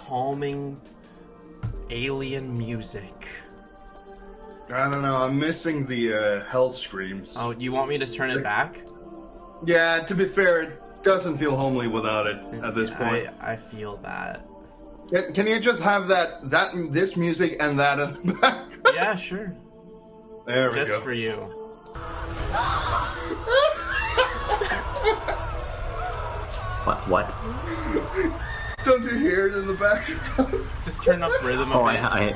calming alien music. I don't know, I'm missing the hell screams. Oh, you want me to turn it back? Yeah, to be fair, it doesn't feel homely without it at this point. I feel that. Can you just have this music and that in the back? Yeah, sure. There we go. Just for you. What? Don't you hear it in the background? Just turn up rhythm a bit.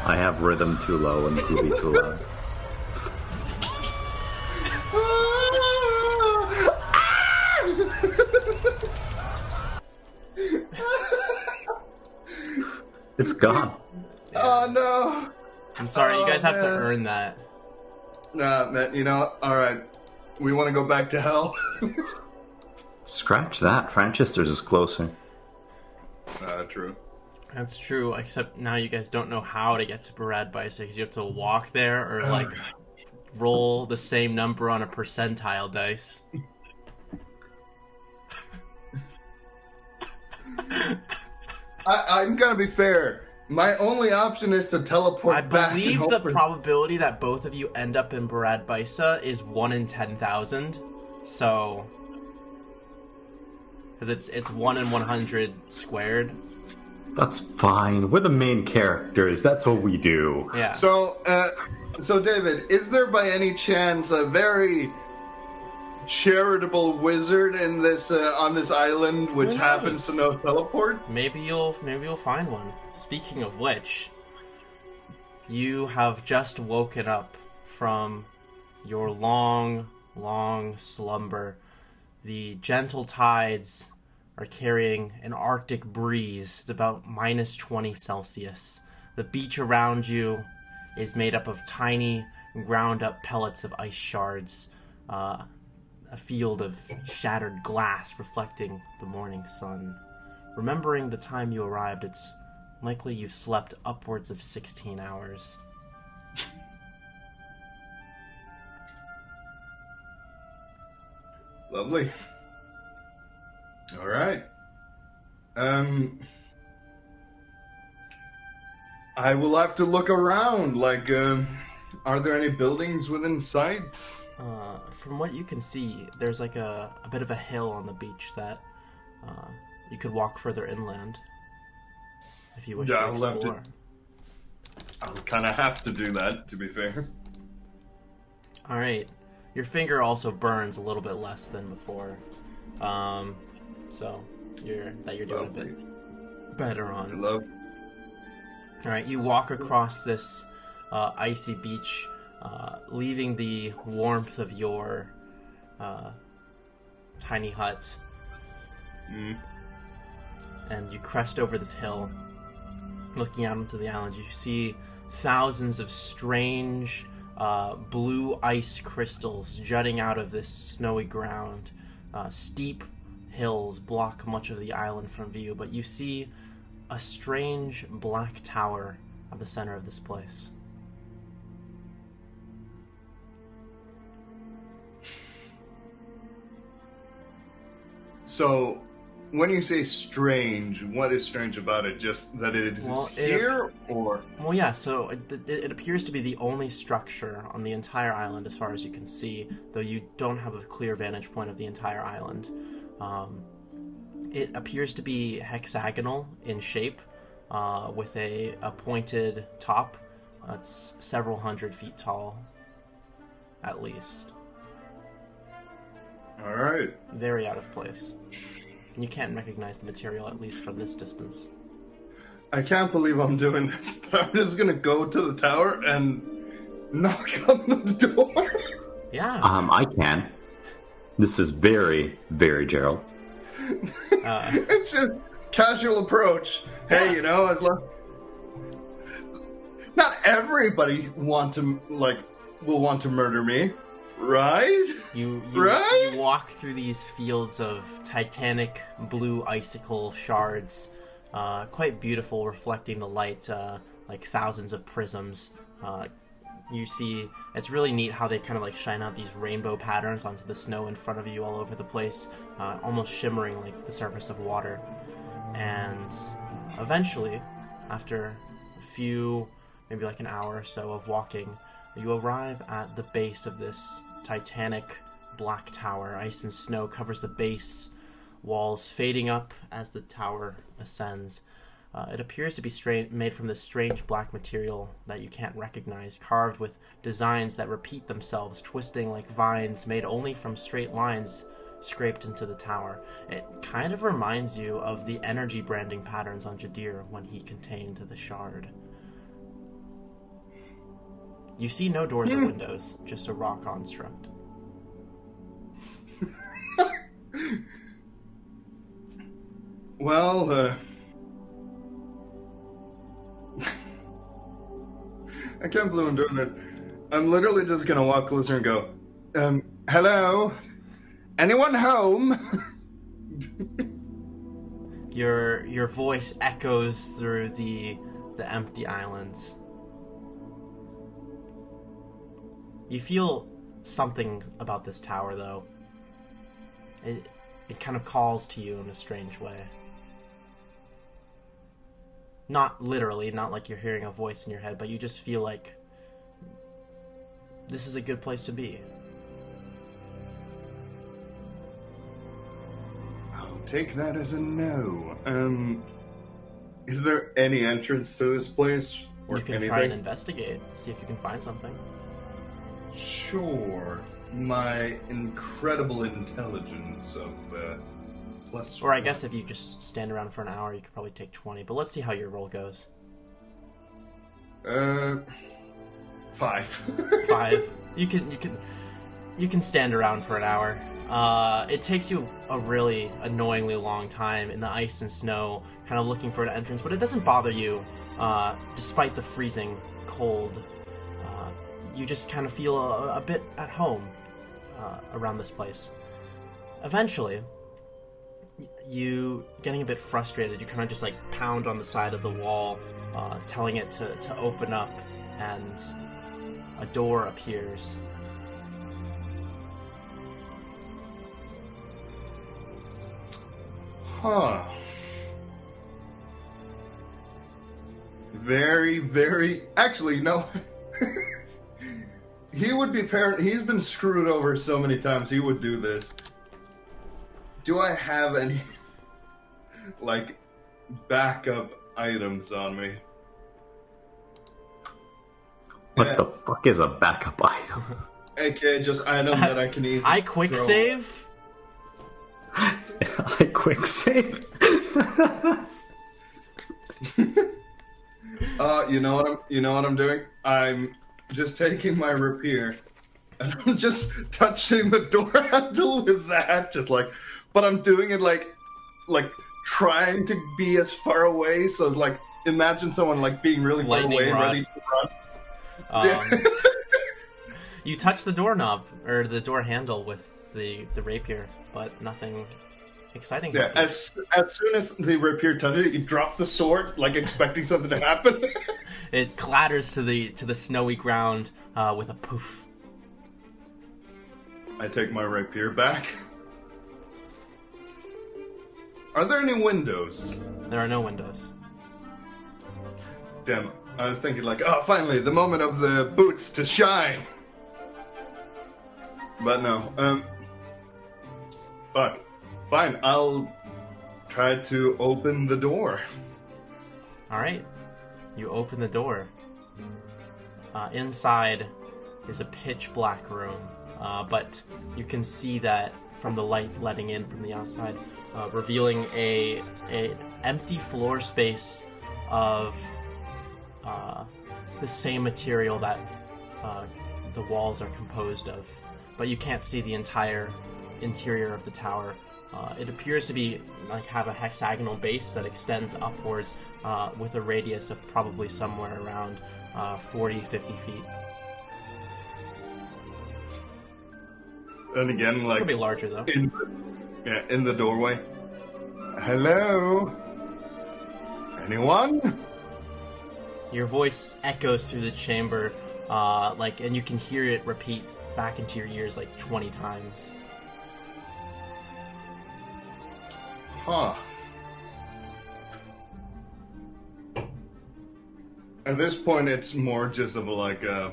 I have rhythm too low and movie too loud. It's gone. Yeah. Oh no! I'm sorry, you guys have to earn that. Nah, man, you know, alright. We want to go back to hell. Scratch that. Franchester's is closer. True. That's true, except now you guys don't know how to get to Barad Bicek, because you have to walk there or, like, roll the same number on a percentile dice. I'm gonna be fair. My only option is to teleport back. I believe the probability that both of you end up in Barad Baisa is 1 in 10,000. So, because it's 1 in 100 squared. That's fine. We're the main characters. That's what we do. Yeah. So David, is there by any chance a very charitable wizard in this on this island which happens to know teleport? Maybe you'll find one. Speaking of which, you have just woken up from your long slumber. The gentle tides are carrying an Arctic breeze. It's about minus 20 Celsius. The beach around you is made up of tiny, ground-up pellets of ice shards. A field of shattered glass reflecting the morning sun. Remembering the time you arrived, it's likely you've slept upwards of 16 hours. Lovely. All right. I will have to look around. Like, are there any buildings within sight? From what you can see, there's like a bit of a hill on the beach that you could walk further inland if you wish to explore. I'll kind of have to do that, to be fair. All right. Your finger also burns a little bit less than before. So you're doing a bit better on. Hello. All right, you walk across this icy beach, leaving the warmth of your tiny hut, and you crest over this hill. Looking out into the island, you see thousands of strange blue ice crystals jutting out of this snowy ground. Steep hills block much of the island from view, but you see a strange black tower at the center of this place. So, when you say strange, what is strange about it? Just that it is here, or? Well, yeah, so it appears to be the only structure on the entire island as far as you can see, though you don't have a clear vantage point of the entire island. It appears to be hexagonal in shape, with a pointed top. It's several hundred feet tall, at least. Alright. Very out of place. And you can't recognize the material, at least from this distance. I can't believe I'm doing this, but I'm just gonna go to the tower and knock on the door. Yeah. I can. This is very, very Gerald. It's just casual approach. Hey, you know, as long not everybody will want to murder me, right? You walk through these fields of titanic blue icicle shards, quite beautiful, reflecting the light, like thousands of prisms. You see, it's really neat how they kind of like shine out these rainbow patterns onto the snow in front of you all over the place, almost shimmering like the surface of water. And Eventually, after a few, maybe like an hour or so of walking, you arrive at the base of this titanic black tower. Ice and snow covers the base, walls fading up as the tower ascends. It appears to be made from this strange black material that you can't recognize, carved with designs that repeat themselves, twisting like vines made only from straight lines scraped into the tower. It kind of reminds you of the energy branding patterns on Jadir when he contained the shard. You see no doors or windows, just a raw construct. Well, I can't believe I'm doing that. I'm literally just gonna walk closer and go, hello? Anyone home? Your voice echoes through the empty islands. You feel something about this tower, though. It kind of calls to you in a strange way. Not literally, not like you're hearing a voice in your head, but you just feel like this is a good place to be. I'll take that as a no. Is there any entrance to this place? Or You can anything? try and investigate to see if you can find something. Sure. My incredible intelligence of plus. Or I guess if you just stand around for an hour, you could probably take 20. But let's see how your roll goes. 5. 5. You can stand around for an hour. It takes you a really annoyingly long time in the ice and snow, kind of looking for an entrance, but it doesn't bother you, despite the freezing cold. You just kind of feel a bit at home around this place. Eventually, you getting a bit frustrated, you kind of just like pound on the side of the wall, telling it to open up, and a door appears. Huh. Very, very. Actually, no. He would be He's been screwed over so many times. He would do this. Do I have any like backup items on me? What the fuck is a backup item? Okay, just item that I can easily. I quick throw. save. I quick save. You know what I'm doing? I'm just taking my rapier and I'm just touching the door handle with that, but I'm doing it like trying to be as far away. So it's like imagine someone like being really far Lightning away, rod. ready to run. You touch the doorknob or the door handle with the rapier, but nothing exciting. Yeah, happens. as soon as the rapier touches it, you drop the sword, like expecting something to happen. It clatters to the snowy ground with a poof. I take my rapier back. Are there any windows? There are no windows. Damn, I was thinking like, oh, finally, the moment of the boots to shine. But no, fuck. Fine, I'll try to open the door. Alright. You open the door. Inside is a pitch black room, but you can see that from the light letting in from the outside, revealing a empty floor space of it's the same material that the walls are composed of, but you can't see the entire interior of the tower. It appears to be have a hexagonal base that extends upwards with a radius of probably somewhere around 40-50 feet. And again, like Could be larger though. in the doorway. Hello? Anyone? Your voice echoes through the chamber, and you can hear it repeat back into your ears like 20 times. Huh. At this point, it's more just of like a.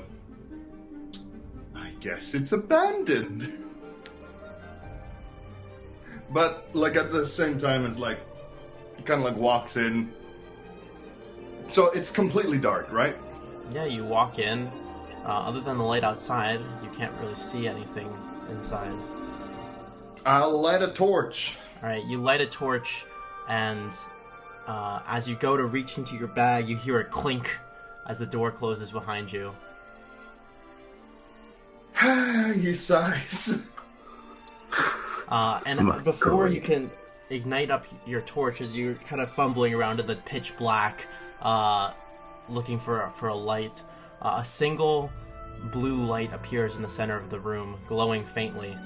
I guess it's abandoned. But like at the same time, it's like it kind of like walks in. So it's completely dark, right? Yeah, you walk in. Other than the light outside, you can't really see anything inside. I'll light a torch. Alright, you light a torch, and as you go to reach into your bag, you hear a clink as the door closes behind you. He sighs. And before you can ignite up your torch, as you're kind of fumbling around in the pitch black, looking for a light, a single blue light appears in the center of the room, glowing faintly.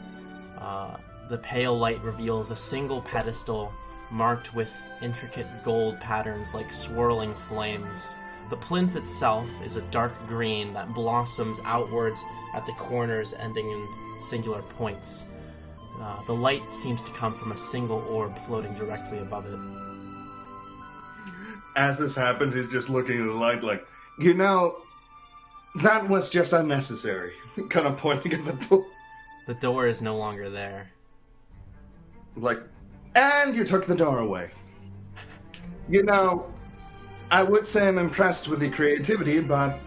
The pale light reveals a single pedestal marked with intricate gold patterns like swirling flames. The plinth itself is a dark green that blossoms outwards at the corners, ending in singular points. The light seems to come from a single orb floating directly above it. As this happens, he's just looking at the light like, that was just unnecessary. Kind of pointing at the door. The door is no longer there. Like, and you took the door away. I would say I'm impressed with the creativity, but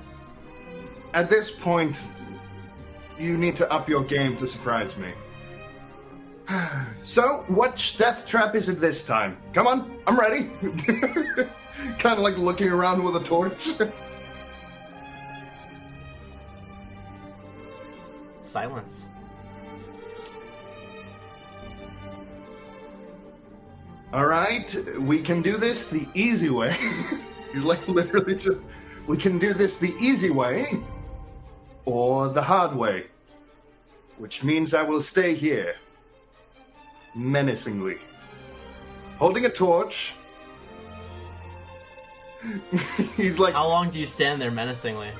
at this point, you need to up your game to surprise me. So, what death trap is it this time? Come on, I'm ready. Kind of like looking around with a torch. Silence. Alright, we can do this the easy way. He's like literally just, we can do this the easy way, or the hard way. Which means I will stay here. Menacingly. Holding a torch. He's like... How long do you stand there menacingly?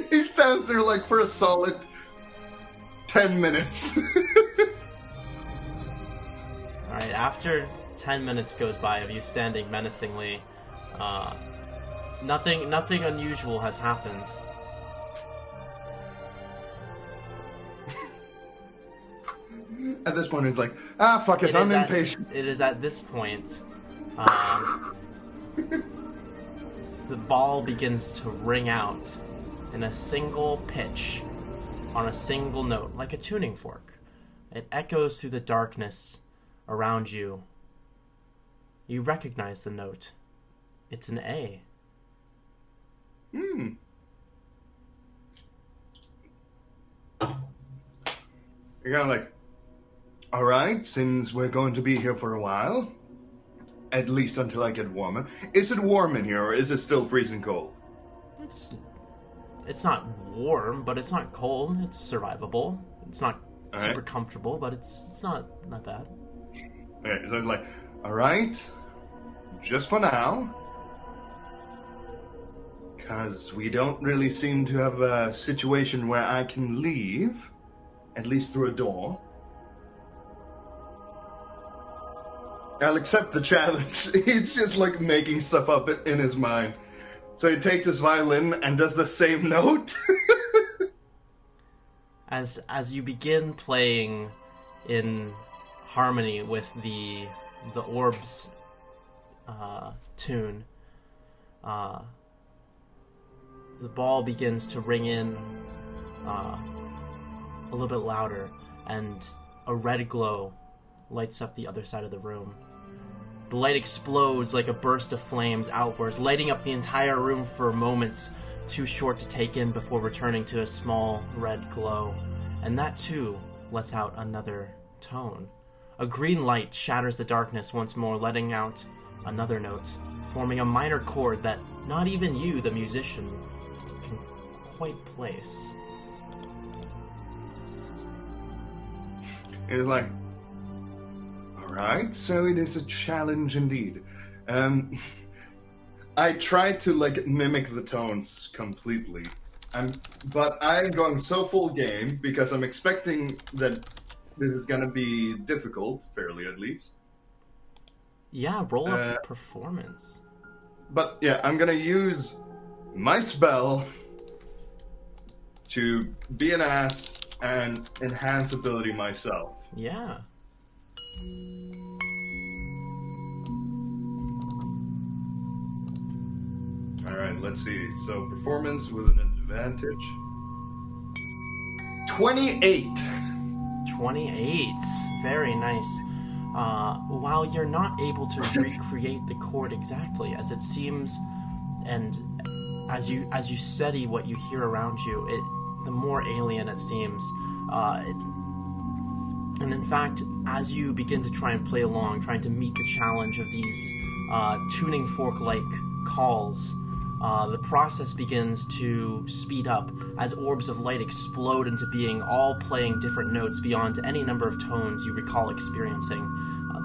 He stands there like for a solid 10 minutes. Alright, after 10 minutes goes by of you standing menacingly, nothing unusual has happened. At this point, he's like, fuck it, I'm impatient. It is at this point, the ball begins to ring out in a single pitch, on a single note, like a tuning fork. It echoes through the darkness around you. You recognize the note. It's an A. You're kind of like, alright, since we're going to be here for a while, at least until I get warmer. Is it warm in here, or is it still freezing cold? It's not warm, but it's not cold. It's survivable. It's not Alright. super comfortable, but it's not bad. Okay, so it's like, alright, just for now, because we don't really seem to have a situation where I can leave, at least through a door. I'll accept the challenge. He's just like making stuff up in his mind. So he takes his violin and does the same note. As you begin playing in harmony with the orb's tune, the ball begins to ring in a little bit louder, and a red glow lights up the other side of the room. The light explodes like a burst of flames outwards, lighting up the entire room for moments too short to take in before returning to a small red glow. And that too lets out another tone. A green light shatters the darkness once more, letting out another note, forming a minor chord that not even you, the musician, can quite place. It's like, alright, so it is a challenge indeed. I tried to like mimic the tones completely. But I'm going so full game because I'm expecting that this is gonna be difficult, fairly at least. Yeah, roll up performance. But yeah, I'm gonna use my spell to be an ass and enhance ability myself. Yeah. Alright, let's see. So, performance with an advantage. 28! 28. Very nice. While you're not able to recreate the chord exactly, as it seems, and as you study what you hear around you, the more alien it seems. And in fact, as you begin to try and play along, trying to meet the challenge of these tuning fork-like calls, the process begins to speed up as orbs of light explode into being, all playing different notes beyond any number of tones you recall experiencing.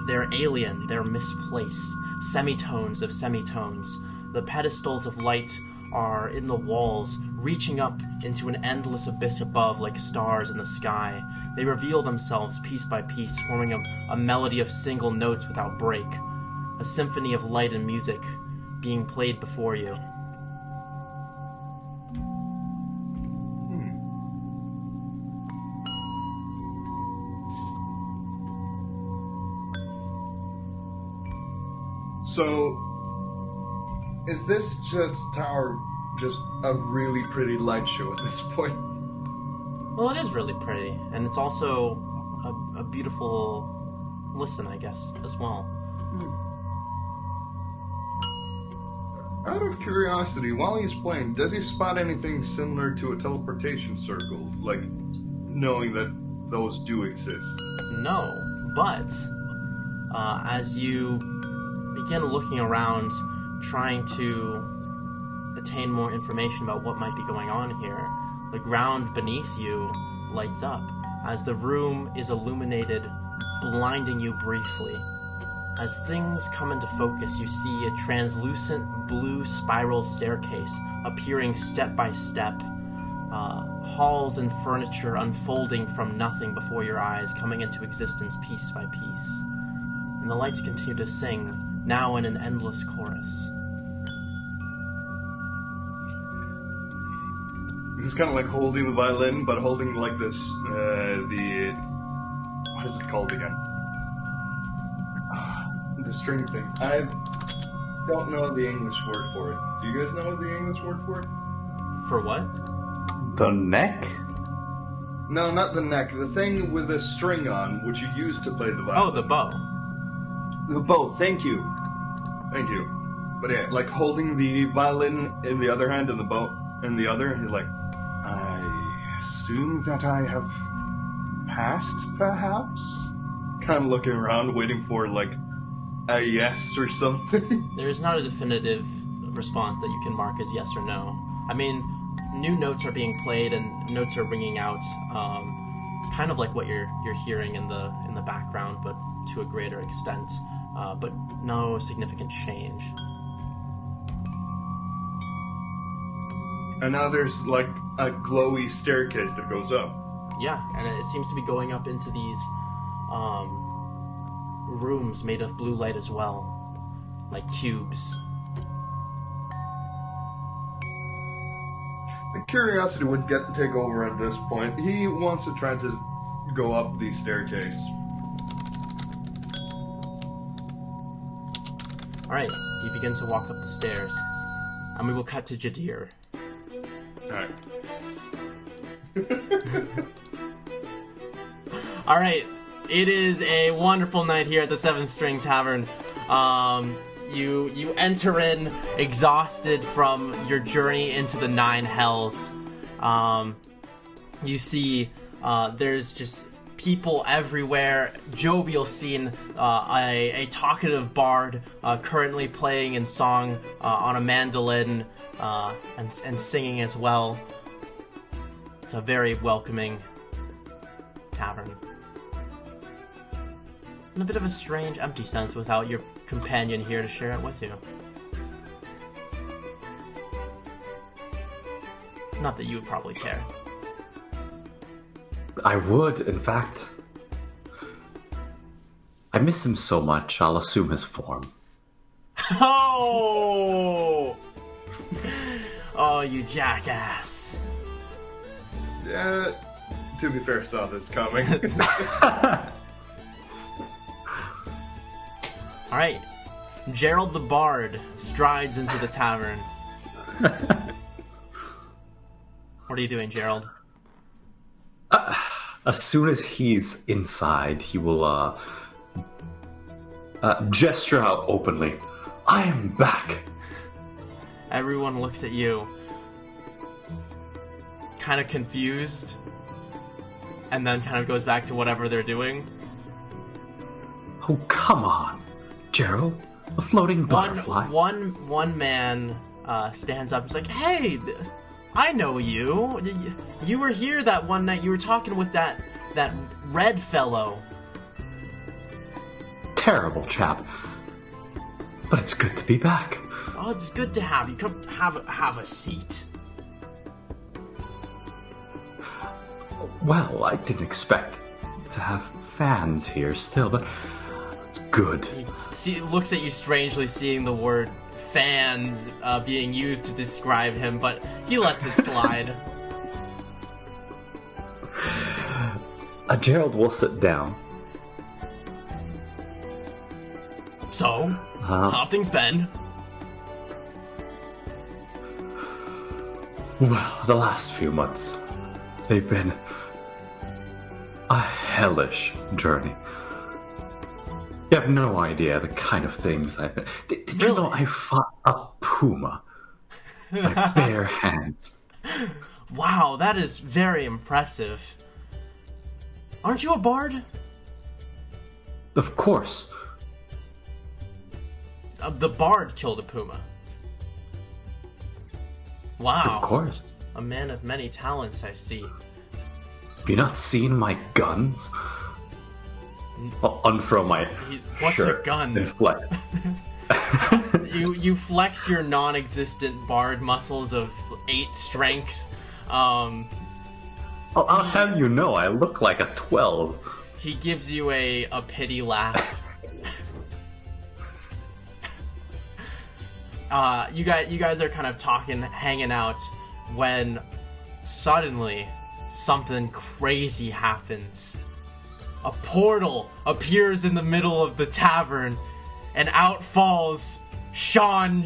They're alien, they're misplaced, semitones of semitones. The pedestals of light are in the walls, reaching up into an endless abyss above like stars in the sky. They reveal themselves piece by piece, forming a melody of single notes without break. A symphony of light and music being played before you. So, is this just tower just a really pretty light show at this point? Well, it is really pretty, and it's also a beautiful listen, I guess, as well. Out of curiosity, while he's playing, does he spot anything similar to a teleportation circle? Like, knowing that those do exist? No, but as you begin looking around, trying to attain more information about what might be going on here, the ground beneath you lights up as the room is illuminated, blinding you briefly. As things come into focus, you see a translucent blue spiral staircase appearing step by step, halls and furniture unfolding from nothing before your eyes, coming into existence piece by piece. And the lights continue to sing, now in an endless chorus. He's kind of like holding the violin, but holding like this, what is it called again? The string thing. I don't know the English word for it. Do you guys know the English word for it? For what? The neck? No, not the neck. The thing with the string on, which you use to play the violin. Oh, the bow. The bow, thank you. Thank you. But yeah, like holding the violin in the other hand and the bow in the other, and he's like, I assume that I have passed, perhaps? Kind of looking around, waiting for, like, a yes or something. There is not a definitive response that you can mark as yes or no. I mean, new notes are being played and notes are ringing out, kind of like what you're hearing in the background, but to a greater extent. But no significant change. And now there's like a glowy staircase that goes up. Yeah, and it seems to be going up into these rooms made of blue light as well, like cubes. The curiosity would take over at this point. He wants to try to go up the staircase. Alright, you begin to walk up the stairs, and we will cut to Jadir. Alright. Alright, it is a wonderful night here at the Seventh String Tavern. You enter in exhausted from your journey into the Nine Hells. You see there's just people everywhere, jovial scene, a talkative bard currently playing in song on a mandolin and singing as well. It's a very welcoming tavern. In a bit of a strange, empty sense without your companion here to share it with you. Not that you would probably care. I would, in fact. I miss him so much, I'll assume his form. Oh! you jackass. Yeah, to be fair, saw this coming. Alright. Gerald the Bard strides into the tavern. What are you doing, Gerald? As soon as he's inside, he will gesture out openly. I am back. Everyone looks at you, kind of confused, and then kind of goes back to whatever they're doing. Oh, come on, Gerald. A floating butterfly. One man stands up and is like, "Hey, I know you. You were here that one night. You were talking with that red fellow." Terrible chap. But it's good to be back. Oh, it's good to have you. Come have a seat. Well, I didn't expect to have fans here still, but it's good. He looks at you strangely, seeing the word "fans" being used to describe him, but he lets it slide. Gerald will sit down. So, how have things been? Well, the last few months, they've been a hellish journey. You have no idea the kind of things I've been... Did you know I fought a puma? My bare hands. Wow, that is very impressive. Aren't you a bard? Of course. The bard killed a puma. Wow. Of course. A man of many talents, I see. Have you not seen my guns? I'll unfurl my What's shirt a gun? and flex. You flex your non-existent bard muscles of 8 strength. I'll have you know, I look like a 12. He gives you a pity laugh. You guys are kind of talking, hanging out, when suddenly something crazy happens. A portal appears in the middle of the tavern, and out falls Sean.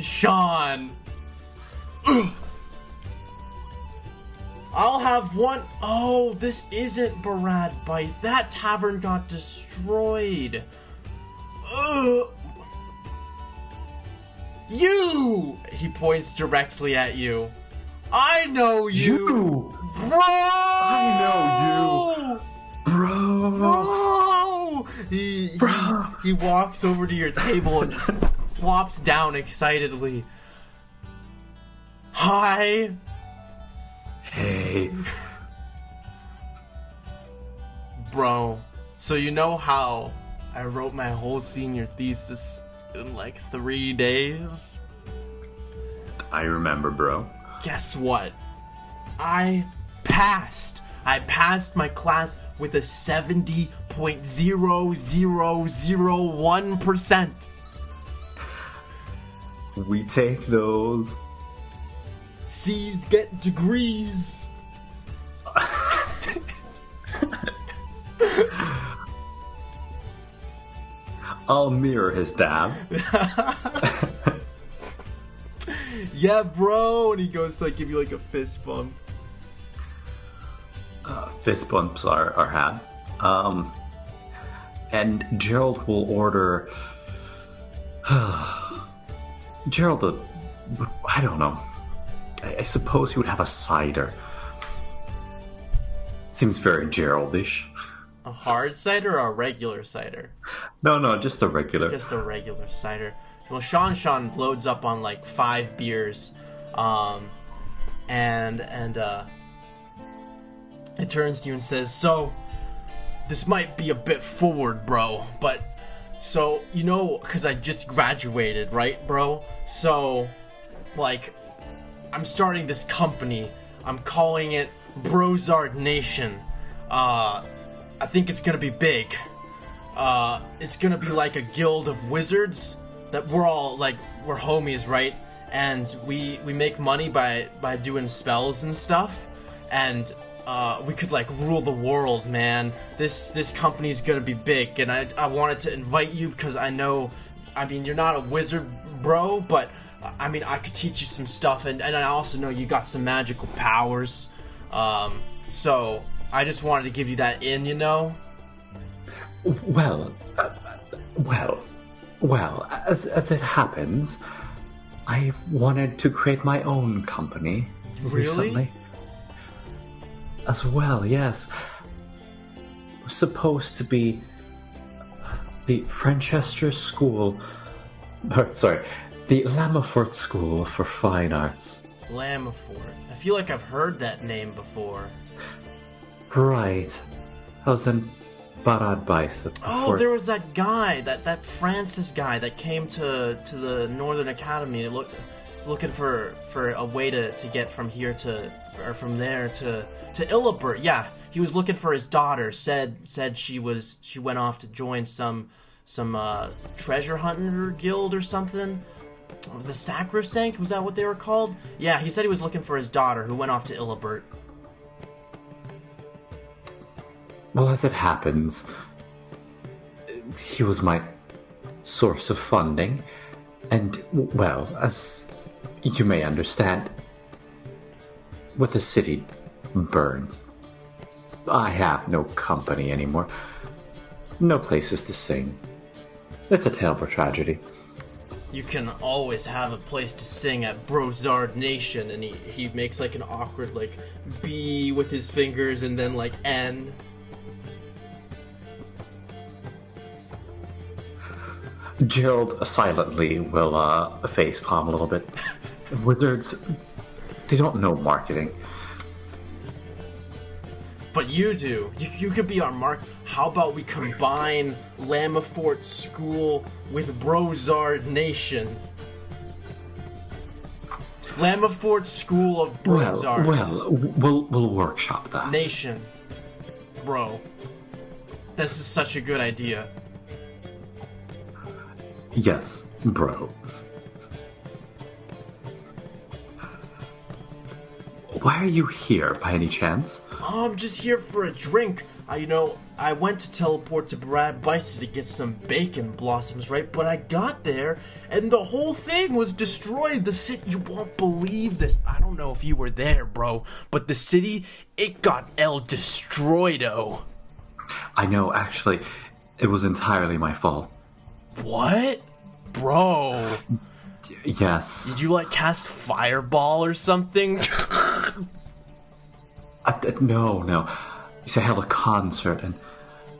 I'll have one. Oh, this isn't Barad Bice. That tavern got destroyed. You! He points directly at you. I know you! Bro! I know you! Bro! He walks over to your table and just flops down excitedly. Hi! Hey. Bro, so you know how I wrote my whole senior thesis in like 3 days? I remember, bro. Guess what? I passed my class with a 70.0001%. We take those. C's get degrees. I'll mirror his dab. Yeah, bro. And he goes to like give you like a fist bump. Fist bumps are had. And Gerald will order... Gerald, I don't know. I suppose he would have a cider. Seems very Geraldish. A hard cider or a regular cider? No, just a regular. Just a regular cider. Well, Sean loads up on like 5 beers, and it turns to you and says, "So, this might be a bit forward, bro, but so you know, because I just graduated, right, bro? So, like, I'm starting this company. I'm calling it Brozard Nation. I think it's gonna be big. It's gonna be like a guild of wizards." That we're all, like, we're homies, right? and we make money by doing spells and stuff, and we could like rule the world, man. This company's gonna be big, and I wanted to invite you because I know, I mean, you're not a wizard, bro, but I mean, I could teach you some stuff, and I also know you got some magical powers. So I just wanted to give you that in, you know. Well, as it happens, I wanted to create my own company recently. As well, yes. Supposed to be the Franchester School... the Lammerford School for Fine Arts. Lammerford. I feel like I've heard that name before. Right. I was in Barad Bicep before... Oh, there was that guy, that Francis guy that came to the Northern Academy looking for a way to get from here to... or from there to Illibert. Yeah, he was looking for his daughter. Said she went off to join some treasure hunter guild or something. The Sacrosanct, was that what they were called? Yeah, he said he was looking for his daughter who went off to Illibert. Well, as it happens, he was my source of funding, and, well, as you may understand, with the city burns, I have no company anymore. No places to sing. It's a terrible tragedy. You can always have a place to sing at Brozard Nation, and he makes like an awkward like B with his fingers and then like N. Gerald silently will facepalm a little bit. Wizards, they don't know marketing. But you do. You could be our mark. How about we combine Lammerfort School with Brozard Nation? Lammerfort School of Brozard. We'll workshop that. Nation. Bro. This is such a good idea. Yes, bro. Why are you here, by any chance? I'm just here for a drink. I went to teleport to Brad Bison to get some bacon blossoms, right? But I got there, and the whole thing was destroyed. The city, you won't believe this. I don't know if you were there, bro, but the city, it got destroyed-o. I know, actually, it was entirely my fault. What? Bro. Yes. Did you, like, cast Fireball or something? No. You see, I held a concert, and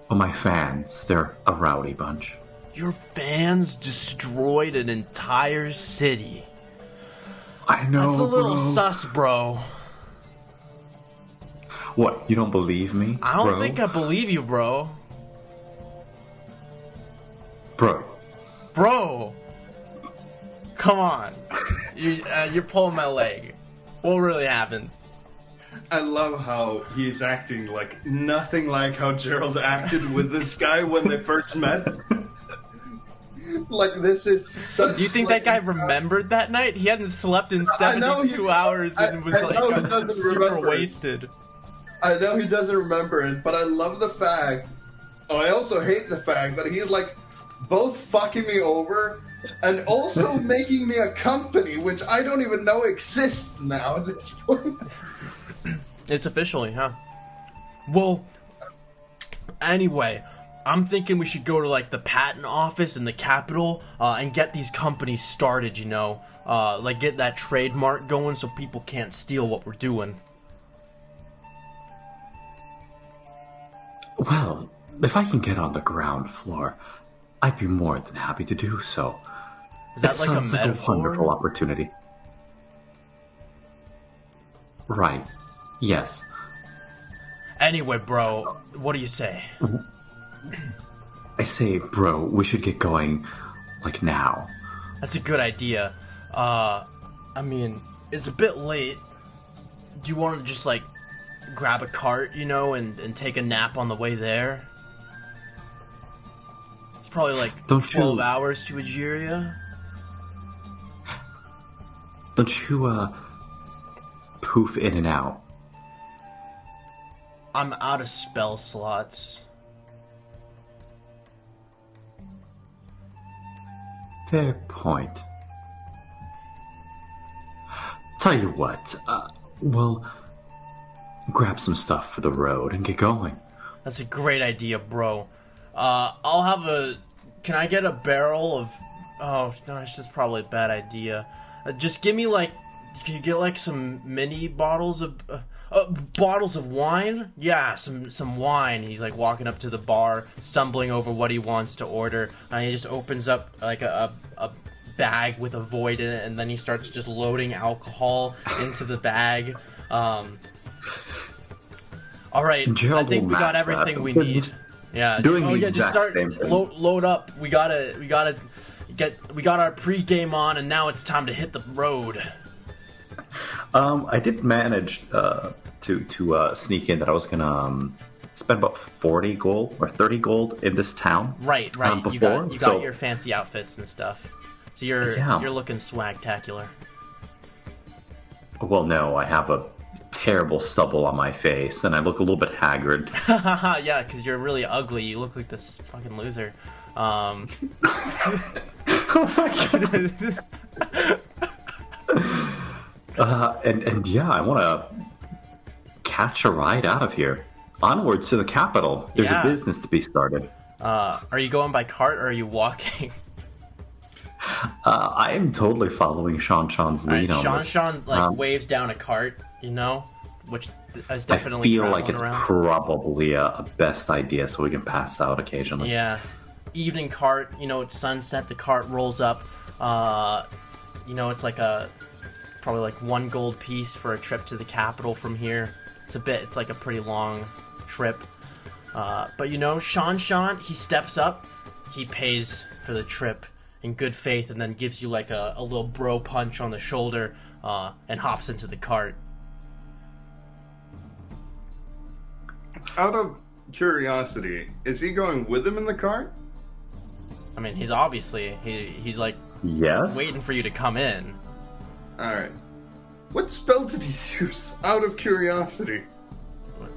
my fans, they're a rowdy bunch. Your fans destroyed an entire city. I know, That's a little bro. sus, bro. What, you don't believe me, I don't think I believe you, bro. Bro! Come on. You're pulling my leg. What really happened? I love how he's acting like nothing like how Gerald acted with this guy when they first met. Like, this is such... You think like, that guy remembered that night? He hadn't slept in 72 hours and was like super wasted. I know he doesn't remember it, but I love the fact... Oh, I also hate the fact that he's like both fucking me over and also making me a company, which I don't even know exists now at this point. It's officially, huh? Well, anyway, I'm thinking we should go to, like, the patent office in the capital, and get these companies started, you know? Like, get that trademark going so people can't steal what we're doing. Well, if I can get on the ground floor, I'd be more than happy to do so. Is that like a metaphor? Like a wonderful opportunity. Right. Yes. Anyway, bro, what do you say? I say, bro, we should get going, like, now. That's a good idea. I mean, it's a bit late. Do you want to just, like, grab a cart, you know, and take a nap on the way there? It's probably, like, 12 hours to Egeria. Don't you, poof in and out? I'm out of spell slots. Fair point. Tell you what, we'll grab some stuff for the road and get going. That's a great idea, bro. I'll have a... Can I get a barrel of... Oh, gosh, that's probably a bad idea. Just give me, like... Can you get, like, some mini bottles of... bottles of wine? Yeah, some wine. He's, like, walking up to the bar, stumbling over what he wants to order. And he just opens up, like, a bag with a void in it, and then he starts just loading alcohol into the bag. All right, I think we got everything we need. Yeah. Doing the just exact start same thing. load up. We got our pre-game on, and now it's time to hit the road. I did manage to sneak in that I was gonna spend about 40 gold or 30 gold in this town. Right. Before, You got your fancy outfits and stuff. So you're looking swagtacular. Well, no, I have a terrible stubble on my face, and I look a little bit haggard. Yeah, because you're really ugly. You look like this fucking loser. Oh my god. And yeah, I want to catch a ride out of here. Onwards to the capital. There's a business to be started. Are you going by cart or are you walking? I am totally following Sean's lead on this. Sean waves down a cart, which is I definitely feel like it's around. probably a best idea so we can pass out occasionally. Yeah. Evening cart, it's sunset, the cart rolls up. It's like probably like 1 gold piece for a trip to the capital from here. It's like a pretty long trip. But Sean, he steps up, he pays for the trip in good faith, and then gives you like a little bro punch on the shoulder, and hops into the cart. Out of curiosity, is he going with him in the cart? I mean, he's obviously he's like Yes. waiting for you to come in. Alright. What spell did he use? Out of curiosity.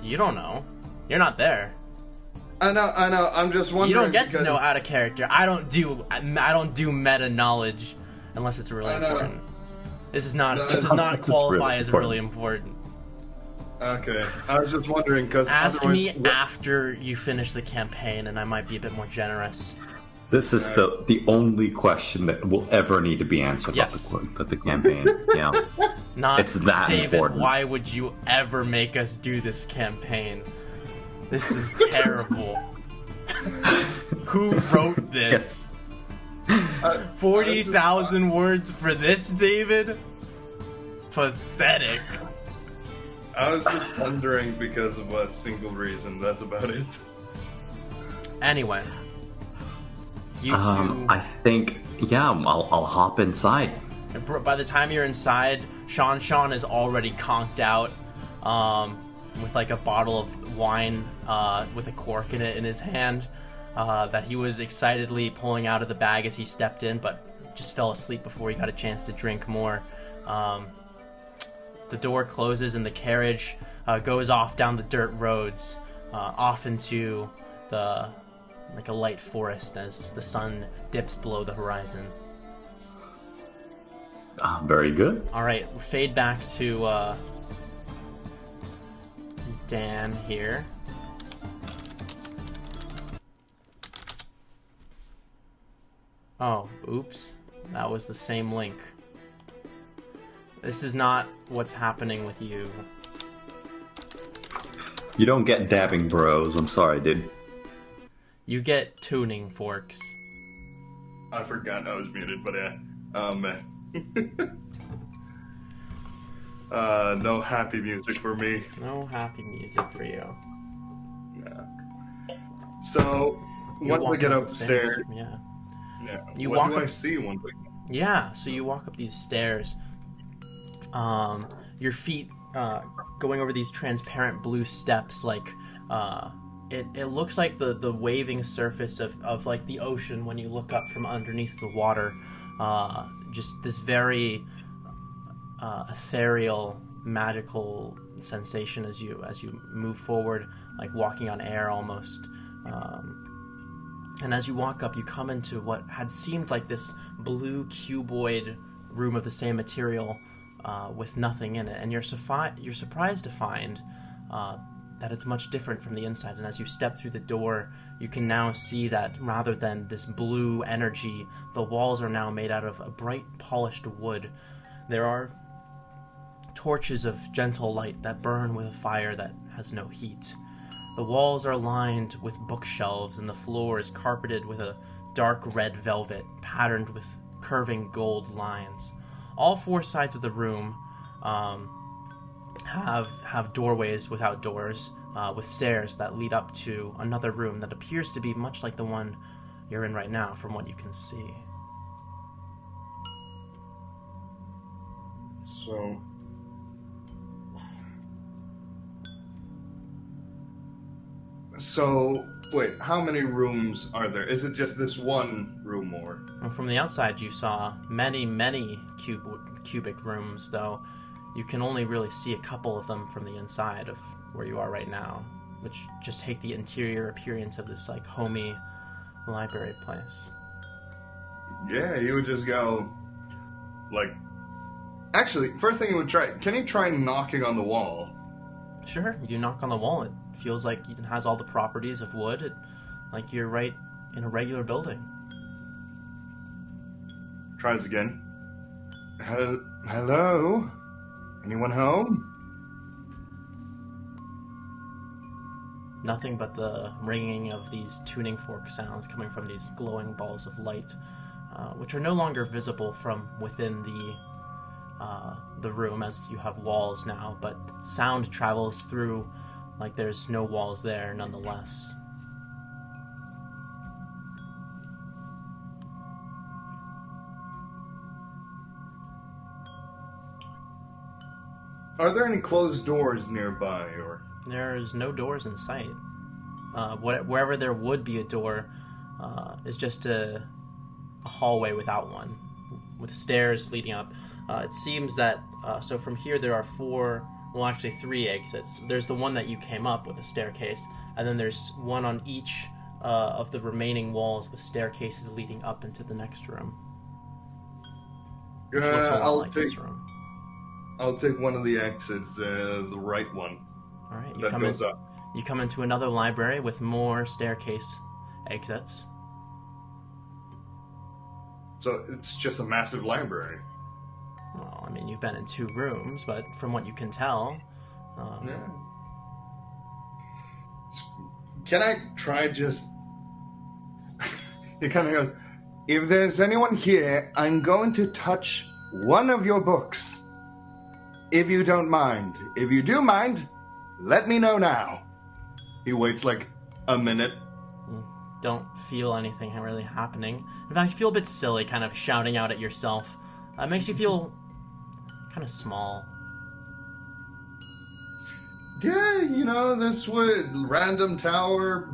You don't know. You're not there. I know. I'm just wondering. You don't get to because- know out of character. I don't do meta knowledge unless it's really I know. important. This is not No, this it's does not really qualify as important. really important. Okay, I was just wondering because Ask me after you finish the campaign, and I might be a bit more generous. This is the only question that will ever need to be answered Yes. about the campaign. Yeah. Not It's that David. important. Why would you ever make us do this campaign? This is terrible. Who wrote this? 40,000 words for this, David? Pathetic. I was just wondering because of a single reason. That's about it. Anyway. You two... I think, I'll hop inside. By the time you're inside, Sean is already conked out, with like a bottle of wine with a cork in it in his hand, that he was excitedly pulling out of the bag as he stepped in, but just fell asleep before he got a chance to drink more. The door closes and the carriage goes off down the dirt roads, off into a light forest as the sun dips below the horizon. Very good. All right, fade back to Dan here. Oh, oops. That was the same link. This is not what's happening with you. You don't get dabbing bros. I'm sorry, dude. You get tuning forks. I forgot I was muted, but yeah. No happy music for me. No happy music for you. Yeah. So You're once I walking get up the stairs. upstairs, Yeah. yeah. You what walk do I up- see once Yeah, so you walk up these stairs. Your feet going over these transparent blue steps, like it looks like the waving surface of like the ocean when you look up from underneath the water. Just this very ethereal, magical sensation as you move forward, like walking on air almost. And as you walk up, you come into what had seemed like this blue cuboid room of the same material with nothing in it. And you're surprised to find that it's much different from the inside. And as you step through the door, you can now see that rather than this blue energy, the walls are now made out of a bright polished wood. There are torches of gentle light that burn with a fire that has no heat. The walls are lined with bookshelves, and the floor is carpeted with a dark red velvet patterned with curving gold lines. All four sides of the room have doorways without doors, with stairs that lead up to another room that appears to be much like the one you're in right now, from what you can see. So, wait, how many rooms are there? Is it just this one room, or? Well, from the outside, you saw many, many cubic rooms, though you can only really see a couple of them from the inside of where you are right now, which just take the interior appearance of this, like, homey library place. Yeah, you would just go, like... Actually, first thing you would try... Can you try knocking on the wall? Sure, you knock on the wall. It feels like it has all the properties of wood, like you're right in a regular building. Tries again. Hello? Anyone home? Nothing but the ringing of these tuning fork sounds coming from these glowing balls of light, which are no longer visible from within the room, as you have walls now, but sound travels through like there's no walls there nonetheless. Are there any closed doors nearby, or? There's no doors in sight. Wherever there would be a door is just a hallway without one, with stairs leading up. It seems that, so from here there are three exits. There's the one that you came up with, a staircase, and then there's one on each of the remaining walls with staircases leading up into the next room. Which looks a lot like this room. I'll take one of the exits, the right one. All right, that goes up. You come into another library with more staircase exits. So it's just a massive library. Well, I mean, you've been in 2 rooms, but from what you can tell... Yeah. Can I try just... He kind of goes, if there's anyone here, I'm going to touch one of your books. If you don't mind. If you do mind, let me know now. He waits like a minute. You don't feel anything really happening. In fact, you feel a bit silly, kind of shouting out at yourself. It makes you feel kind of small. Yeah, you know, this would random tower,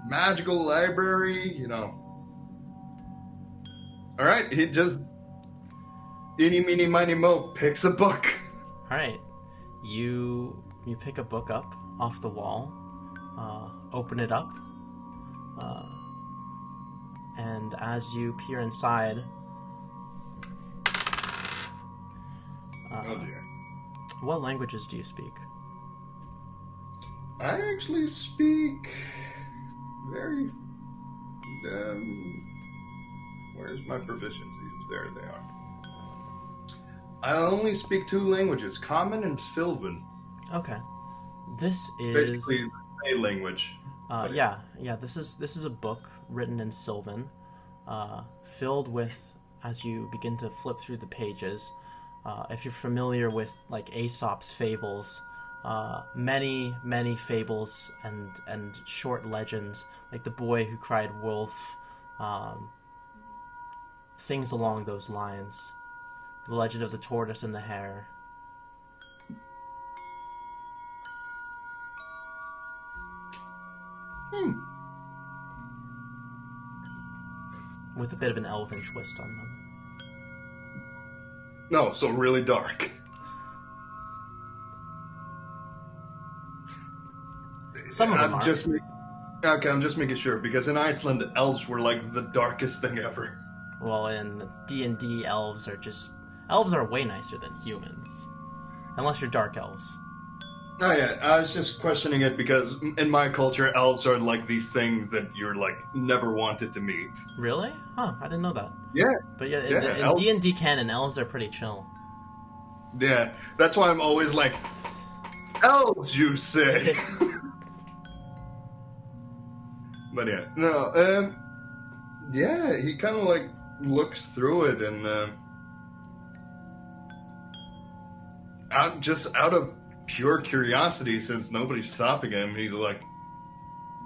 magical library, you know. Alright, he just eeny, meeny, miny, mo picks a book. Alright, you pick a book up off the wall, open it up, and as you peer inside... oh dear. What languages do you speak? I actually speak very... where's my proficiencies? There they are. I only speak 2 languages, Common and Sylvan. Okay. This is... Basically a language. Yeah, this is a book written in Sylvan, filled with, as you begin to flip through the pages, if you're familiar with, like, Aesop's fables, many, many fables and short legends, like The Boy Who Cried Wolf, things along those lines. The Legend of the Tortoise and the Hare. With a bit of an elven twist on them. No, so really dark. Some of them are. Okay, I'm just making sure, because in Iceland, elves were like the darkest thing ever. Well, in D&D, elves are way nicer than humans. Unless you're dark elves. Oh yeah, I was just questioning it because in my culture, elves are like these things that you're like never wanted to meet. Really? Huh, I didn't know that. Yeah. But yeah, in elves- D&D canon, elves are pretty chill. Yeah, that's why I'm always like, elves, you say? But yeah, no, yeah, he kind of like looks through it and out of pure curiosity, since nobody's stopping him, he's like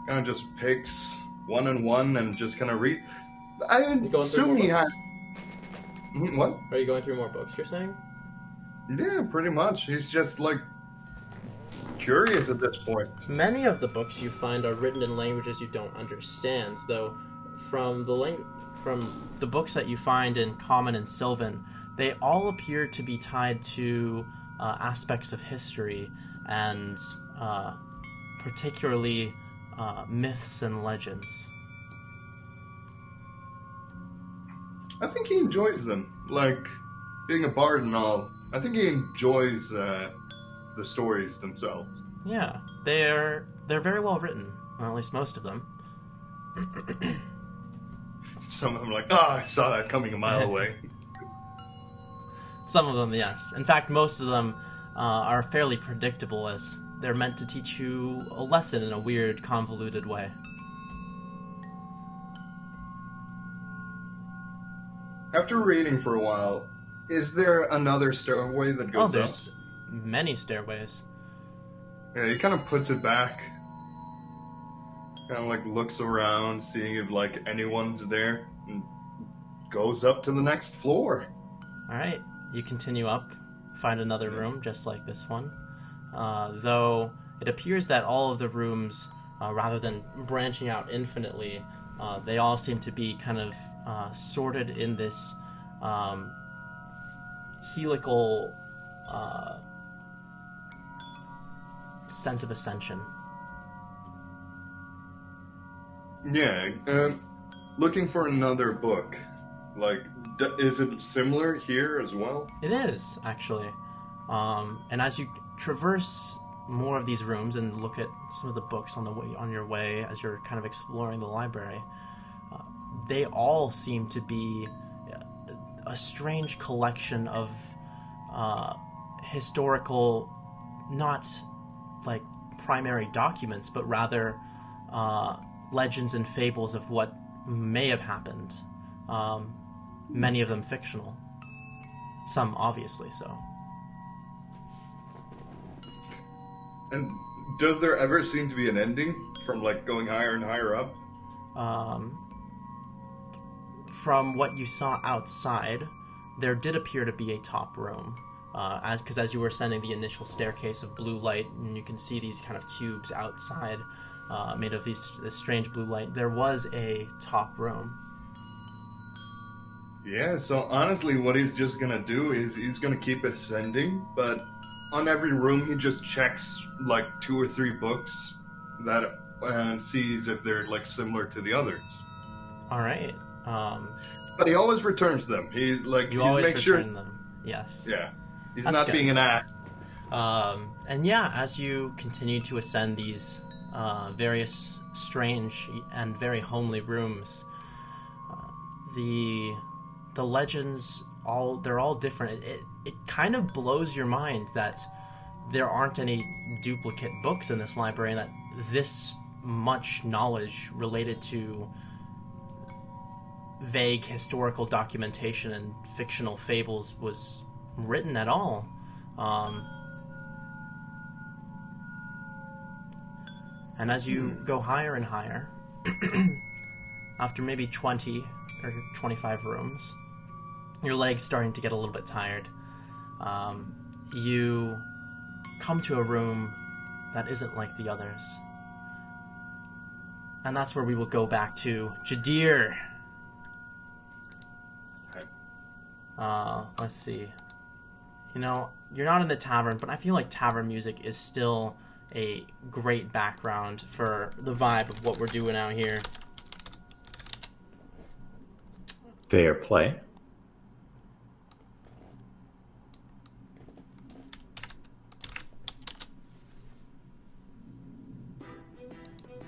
kind of just picks one and one and just kind of read. I assume he had. What? Are you going through more books, you're saying? Yeah, pretty much. He's just like curious at this point. Many of the books you find are written in languages you don't understand, though from the books that you find in Common and Sylvan, they all appear to be tied to aspects of history and particularly myths and legends. I think he enjoys them, like being a bard and all. I think he enjoys the stories themselves. Yeah, they're very well written, or at least most of them. Some of them are like, I saw that coming a mile away. Some of them, yes. In fact, most of them are fairly predictable, as they're meant to teach you a lesson in a weird, convoluted way. After reading for a while, is there another stairway that goes up? There's many stairways. Yeah, he kind of puts it back. Kind of like looks around, seeing if like anyone's there, and goes up to the next floor. Alright, you continue up, find another room just like this one. Though it appears that all of the rooms, rather than branching out infinitely, they all seem to be kind of sorted in this helical sense of ascension. Yeah, looking for another book. Like, is it similar here as well? It is, actually. And as you traverse more of these rooms and look at some of the books on your way as you're kind of exploring the library, they all seem to be a strange collection of historical, not like primary documents, but rather legends and fables of what may have happened. Many of them fictional. Some obviously so. And does there ever seem to be an ending from like going higher and higher up? From what you saw outside, there did appear to be a top room. Because as you were ascending the initial staircase of blue light, and you can see these kind of cubes outside, made of this strange blue light, there was a top room. Yeah, so honestly what he's just gonna do is he's gonna keep ascending, but on every room he just checks like 2 or 3 books that and sees if they're like similar to the others. Alright. But he always returns them. He's like, you he's always make sure return them. Yes. Yeah. He's That's not good. being an ass. And yeah, as you continue to ascend these various strange and very homely rooms, the legends they're all different. It kind of blows your mind that there aren't any duplicate books in this library, and that this much knowledge related to vague historical documentation and fictional fables was written at all. And as you go higher and higher, after maybe 20 or 25 rooms, your legs starting to get a little bit tired, you come to a room that isn't like the others. And that's where we will go back to Jadir. Let's see. You know, you're not in the tavern, but I feel like tavern music is still a great background for the vibe of what we're doing out here. Fair play.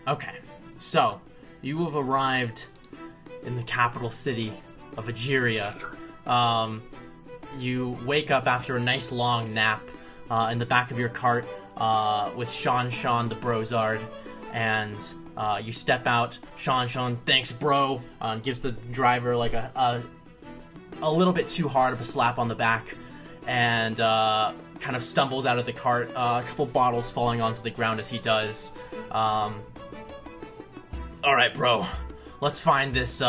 Okay, so you have arrived in the capital city of Egeria. You wake up after a nice long nap in the back of your cart with Sean the Brozard, and you step out. Sean, thanks, bro, gives the driver like a little bit too hard of a slap on the back, and kind of stumbles out of the cart. A couple bottles falling onto the ground as he does. All right, bro. Let's find this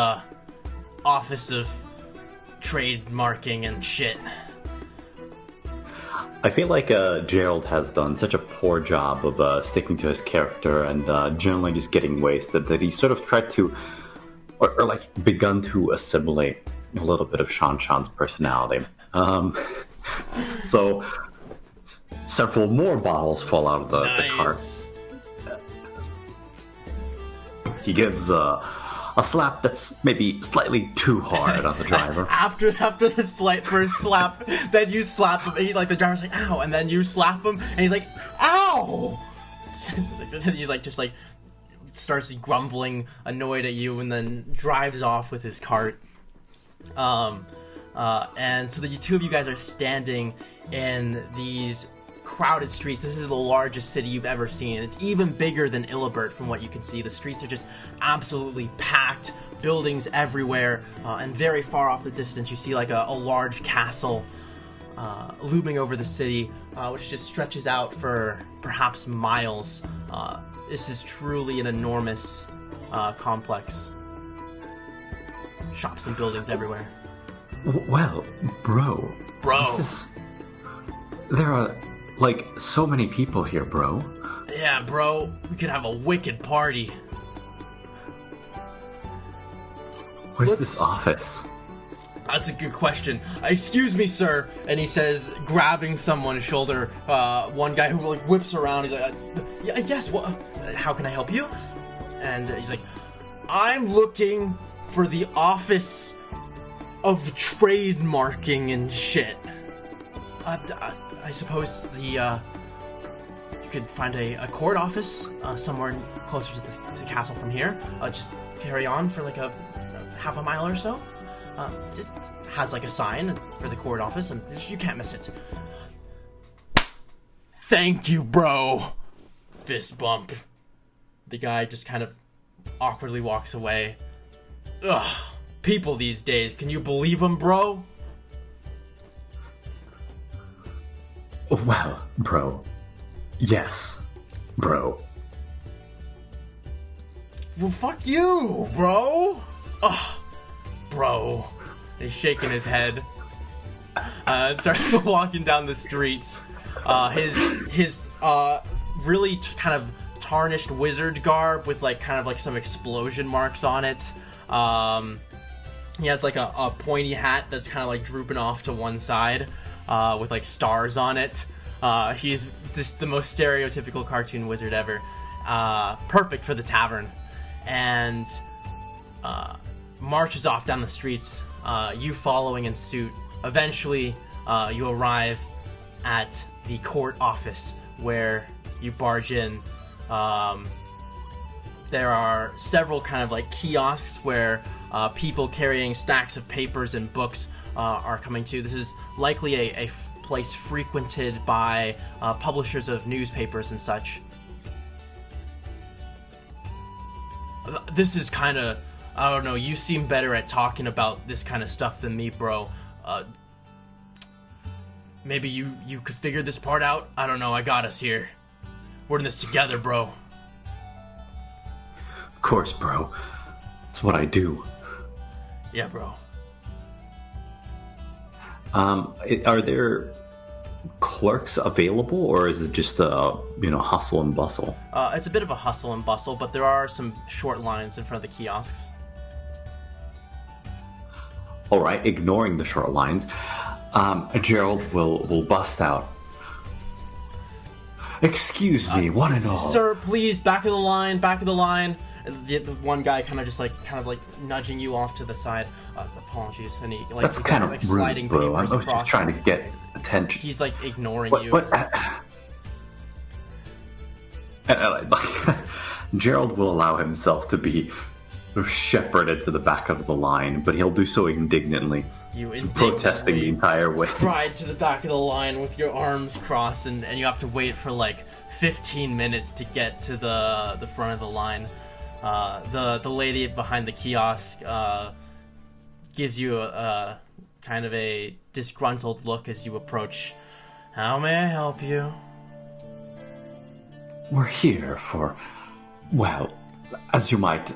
office of trademarking and shit. I feel like Gerald has done such a poor job of sticking to his character and generally just getting wasted that he sort of tried to, or like begun to assimilate a little bit of Sean's personality. So several more bottles fall out of the cart. He gives a slap that's maybe slightly too hard on the driver. after the slight first slap, then you slap him. He, like, the driver's like, ow, and then you slap him, and he's like, ow! He's like, just like, starts grumbling, annoyed at you, and then drives off with his cart. And so the two of you guys are standing in these crowded streets. This is the largest city you've ever seen. It's even bigger than Illibert from what you can see. The streets are just absolutely packed, buildings everywhere, and very far off the distance you see like a large castle looming over the city, which just stretches out for perhaps miles. This is truly an enormous complex. Shops and buildings everywhere. Well, bro. There are like so many people here, bro. Yeah, bro. We could have a wicked party. Where's this office? That's a good question. Excuse me, sir. And he says, grabbing someone's shoulder, one guy who like whips around. He's like, yes, what? How can I help you? And he's like, I'm looking for the office of trademarking and shit. I suppose you could find a court office somewhere closer to the castle from here. Just carry on for like a half a mile or so. It has like a sign for the court office, and you can't miss it. Thank you, bro. Fist bump. The guy just kind of awkwardly walks away. Ugh. People these days, can you believe them, bro? Well, bro. Yes, bro. Well, fuck you, bro. Ugh, bro. He's shaking his head. Starts walking down the streets. His really kind of tarnished wizard garb with like kind of like some explosion marks on it. He has like a pointy hat that's kind of like drooping off to one side. With like stars on it. He's just the most stereotypical cartoon wizard ever. Perfect for the tavern. And marches off down the streets, you following in suit. Eventually, you arrive at the court office where you barge in. There are several kind of like kiosks where people carrying stacks of papers and books are coming to. This is likely a place frequented by publishers of newspapers and such. This is kind of, I don't know, you seem better at talking about this kind of stuff than me, bro. Maybe you could figure this part out? I don't know, I got us here. We're in this together, bro. Of course, bro. It's what I do. Yeah, bro. Are there clerks available, or is it just hustle and bustle? It's a bit of a hustle and bustle, but there are some short lines in front of the kiosks. All right, ignoring the short lines, Gerald will bust out. Excuse me, one and all. Sir, please, back of the line, back of the line. The one guy kind of nudging you off to the side. Apologies, and he That's he's, kind of like sliding rude, bro. I papers was just across. trying to get attention. He's like ignoring you. What? Gerald will allow himself to be shepherded to the back of the line, but he'll do so indignantly. Protesting the entire way. Stride to the back of the line with your arms crossed, and you have to wait for like 15 minutes to get to the front of the line. The lady behind the kiosk gives you a kind of a disgruntled look as you approach. How may I help you? We're here for, well, as you might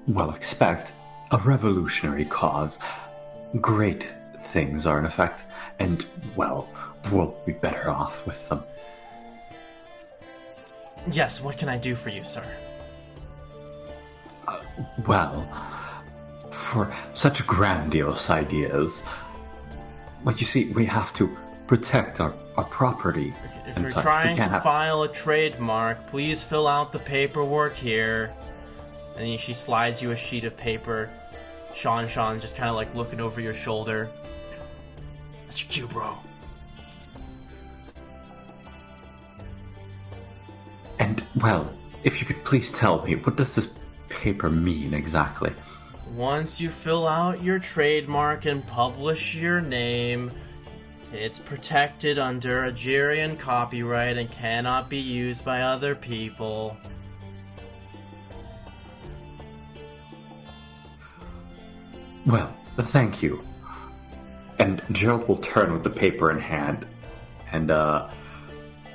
well expect, a revolutionary cause. Great things are in effect, and, well, the world will be better off with them. Yes, what can I do for you, sir? Well, for such grandiose ideas, well, you see, we have to protect our property. If and you're such. trying to file a trademark, please fill out the paperwork here. And she slides you a sheet of paper. Sean's just kind of like looking over your shoulder. That's your cue, bro. And, well, if you could please tell me, what does this paper mean exactly? Once you fill out your trademark and publish your name, it's protected under Algerian copyright and cannot be used by other people. Well, thank you. And Gerald will turn with the paper in hand and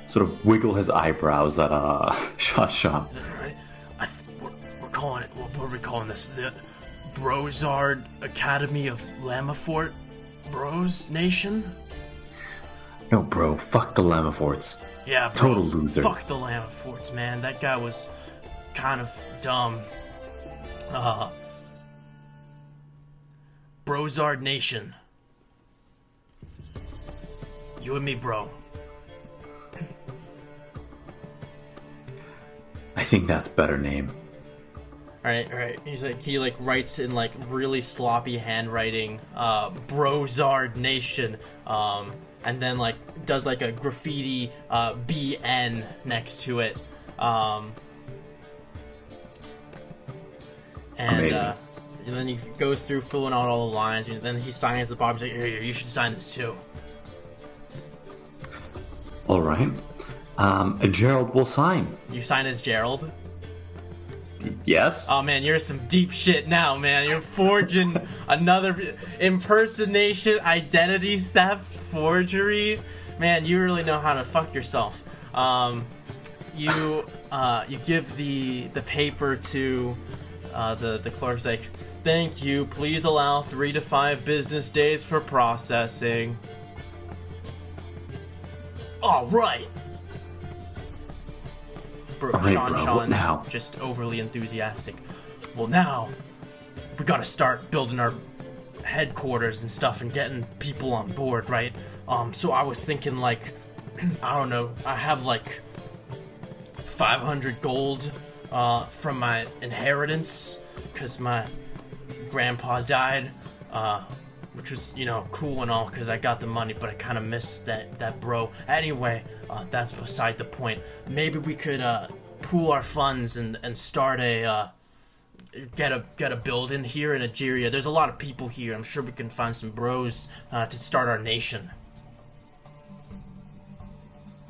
sort of wiggle his eyebrows at Sean. Right? We're calling it. What are we calling this? The Brozard Academy of Lamafort Bros Nation? No, bro. Fuck the Lamaforts. Yeah, bro. Total loser. Fuck the Lamaforts, man. That guy was kind of dumb. Brozard Nation. You and me, bro. I think that's better name. Alright. He writes in like really sloppy handwriting, Brozard Nation, and then like does like a graffiti BN next to it. Amazing. And then he goes through filling out all the lines, and then he signs the bottom. He's like, here, you should sign this too. All right. Gerald will sign. You sign as Gerald? Yes. Oh man, you're some deep shit now, man. You're forging another impersonation, identity theft, forgery. Man, you really know how to fuck yourself. You give the paper to the clerk's like, thank you. Please allow 3 to 5 business days for processing. All right. All right, bro, what now? Just overly enthusiastic. Well, now we gotta start building our headquarters and stuff and getting people on board, right? So I was thinking, like, I don't know, I have like 500 gold from my inheritance because my grandpa died, which was, cool and all because I got the money, but I kind of missed that bro. Anyway, that's beside the point. Maybe we could pool our funds and start get a building here in Algeria. There's a lot of people here. I'm sure we can find some bros to start our nation.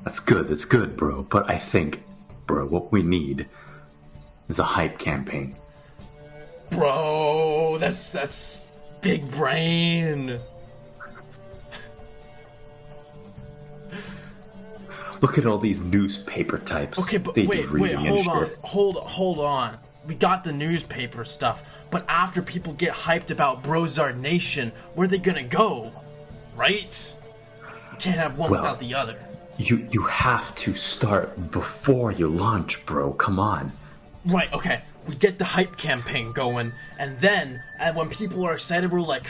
That's good, bro. But I think, bro, what we need is a hype campaign. Bro, that's big brain. Look at all these newspaper types. Okay, but wait, hold on. We got the newspaper stuff, but after people get hyped about Brozard Nation, where are they gonna go? Right? You can't have one without the other. You have to start before you launch, bro. Come on. Right, okay. We get the hype campaign going, and then when people are excited, we're like,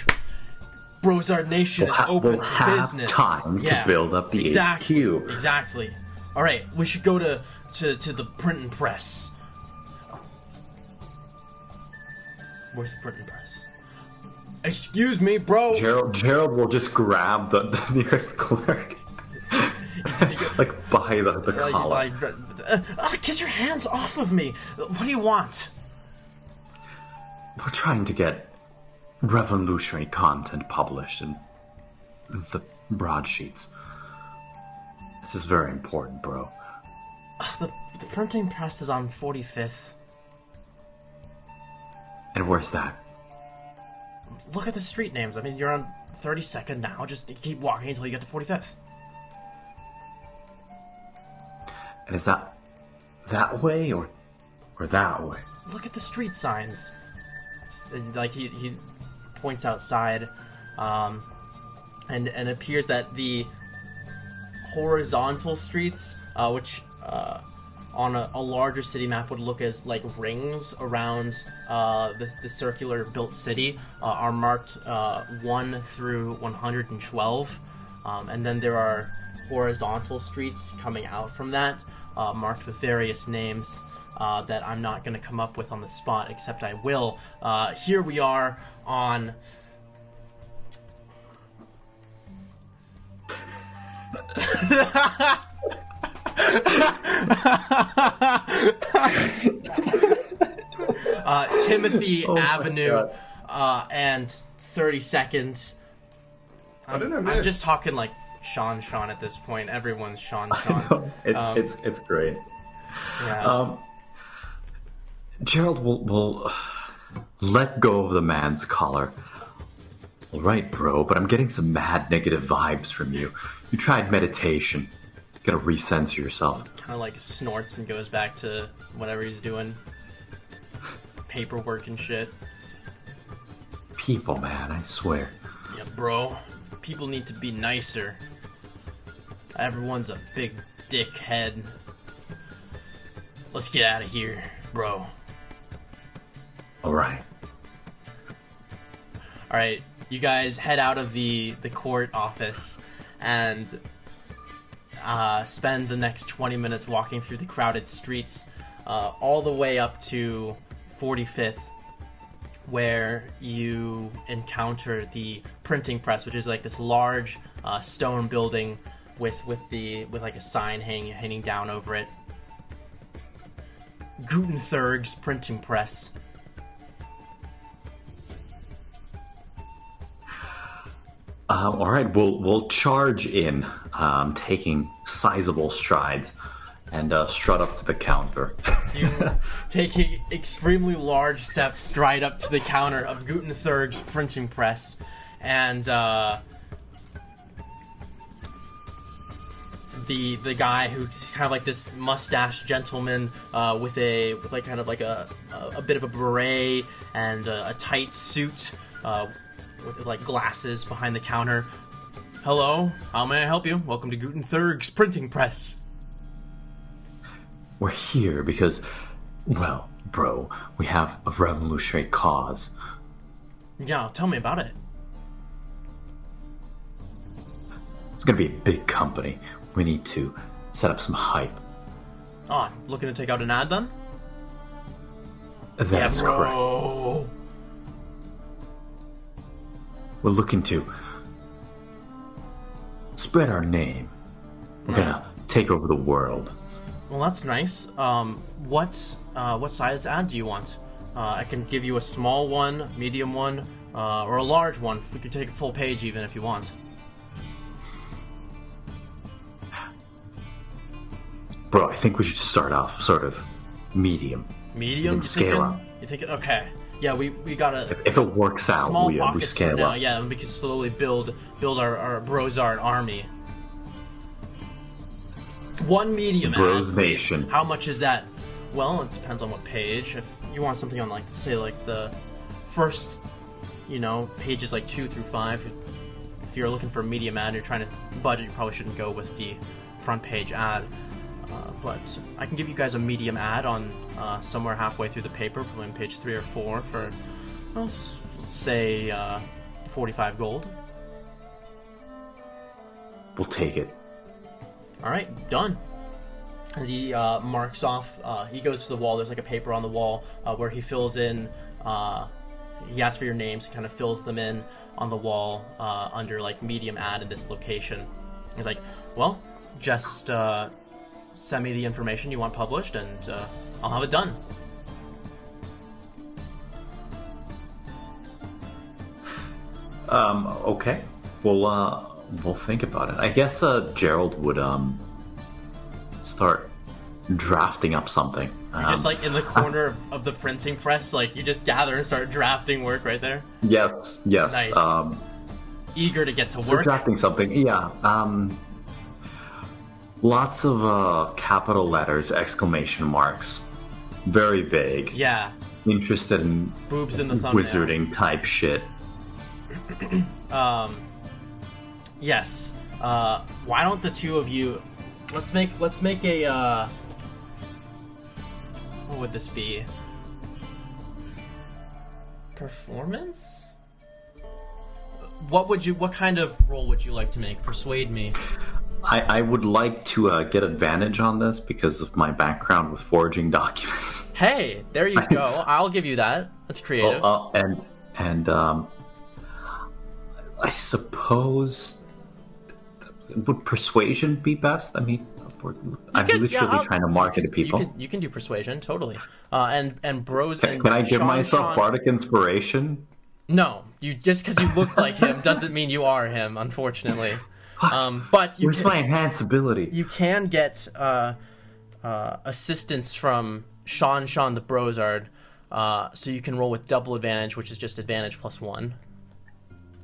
Brozard Nation is open we'll for have business. Time to build up the HQ. Exactly. All right, we should go to the printing press. Where's the printing press? Excuse me, bro. Gerald will just grab the nearest clerk, like by the collar. Get your hands off of me! What do you want? We're trying to get revolutionary content published in the broadsheets. This is very important, bro. The printing press is on 45th. And where's that? Look at the street names. I mean, you're on 32nd now. Just keep walking until you get to 45th. And is that way or that way? Look at the street signs. Like he points outside, and it appears that the horizontal streets, which on a larger city map would look as like rings around the circular built city, are marked 1 through 112, and then there are horizontal streets coming out from that, marked with various names that I'm not going to come up with on the spot, except I will. Here we are on... Timothy Avenue and 32nd. I'm just talking like Sean at this point. Everyone's Sean. It's great. Yeah. Gerald will let go of the man's collar. All right, bro, but I'm getting some mad negative vibes from you. You tried meditation. You gotta recenter yourself. Kind of like snorts and goes back to whatever he's doing. Paperwork and shit. People, man, I swear. Yeah, bro. People need to be nicer. Everyone's a big dickhead. Let's get out of here, bro. Alright. Alright, you guys head out of the court office and spend the next 20 minutes walking through the crowded streets, all the way up to 45th, where you encounter the printing press, which is like this large stone building with like a sign hanging down over it. Gutenberg's printing press. All right, we'll charge in, taking sizable strides, and strut up to the counter. You taking extremely large steps, stride up to the counter of Gutenberg's printing press, and the guy who's kind of like this mustache gentleman with like kind of like a bit of a beret and a tight suit. With like glasses behind the counter. Hello, how may I help you? Welcome to Gutenberg's printing press. We're here because, well, bro, we have a revolutionary cause. Yeah, tell me about it. It's gonna be a big company. We need to set up some hype. Oh, looking to take out an ad then? That's correct. We're looking to spread our name. We're gonna take over the world. Well, that's nice. What size ad do you want? I can give you a small one, medium one, or a large one. We could take a full page even if you want. Bro, I think we should start off sort of medium. Medium? And scale up. You think it? Okay. Yeah, we gotta... If it works out, we scale up. Yeah, and we can slowly build our Brozart army. One medium Bros ad. Nation. How much is that? Well, it depends on what page. If you want something on, like, say, like, the first, pages, like, 2 through 5, if you're looking for a medium ad, you're trying to budget, you probably shouldn't go with the front page ad. But I can give you guys a medium ad on somewhere halfway through the paper, probably on page 3 or 4 for, well, let's say 45 gold. We'll take it. All right, done. And he marks off. He goes to the wall. There's like a paper on the wall where he fills in. He asks for your names. He kind of fills them in on the wall under like medium ad in this location. He's like, well, just send me the information you want published, and I'll have it done. Okay. We'll think about it. I guess Gerald would start drafting up something. Just like in the corner of the printing press, like you just gather and start drafting work right there. Yes. Nice. Eager to get to work. Drafting something. Yeah. Lots of capital letters, exclamation marks. Very vague. Yeah. Interested in boobs in the thumbnail. Wizarding type shit. Yes. Why don't the two of you let's make a what would this be? Performance? What kind of role would you like to make? Persuade me. I would like to get advantage on this because of my background with forging documents. Hey, there you go. I'll give you that. That's creative. And I suppose would persuasion be best? I mean, I'm literally trying to market to people. You can do persuasion, totally. And bros. Can I give myself bardic inspiration? No, you just because you look like him doesn't mean you are him, unfortunately. But where's my enhanced ability? You can get assistance from Sean the Brozard, so you can roll with double advantage, which is just advantage plus 1.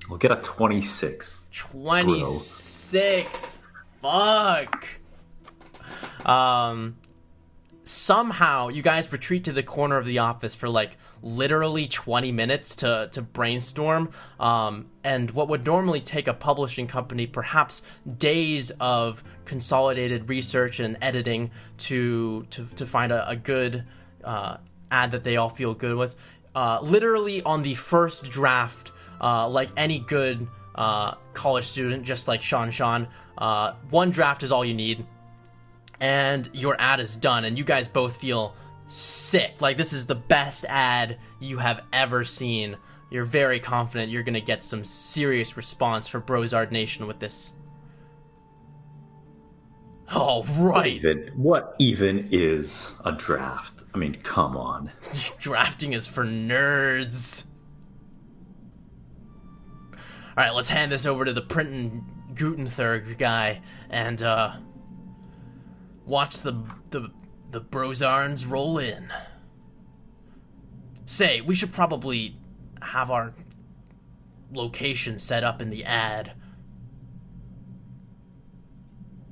We'll get a 26. 26. Fuck. Somehow you guys retreat to the corner of the office for like literally 20 minutes to brainstorm, and what would normally take a publishing company perhaps days of consolidated research and editing to find a good ad that they all feel good with. Literally on the first draft, like any good college student, just like Sean, one draft is all you need, and your ad is done, and you guys both feel sick. Like, this is the best ad you have ever seen. You're very confident you're gonna get some serious response for Brozard Nation with this. All right. What even is a draft? I mean, come on. Drafting is for nerds. All right, let's hand this over to the Printin' Gutenberg guy and watch the Brozarns roll in. Say, we should probably have our location set up in the ad.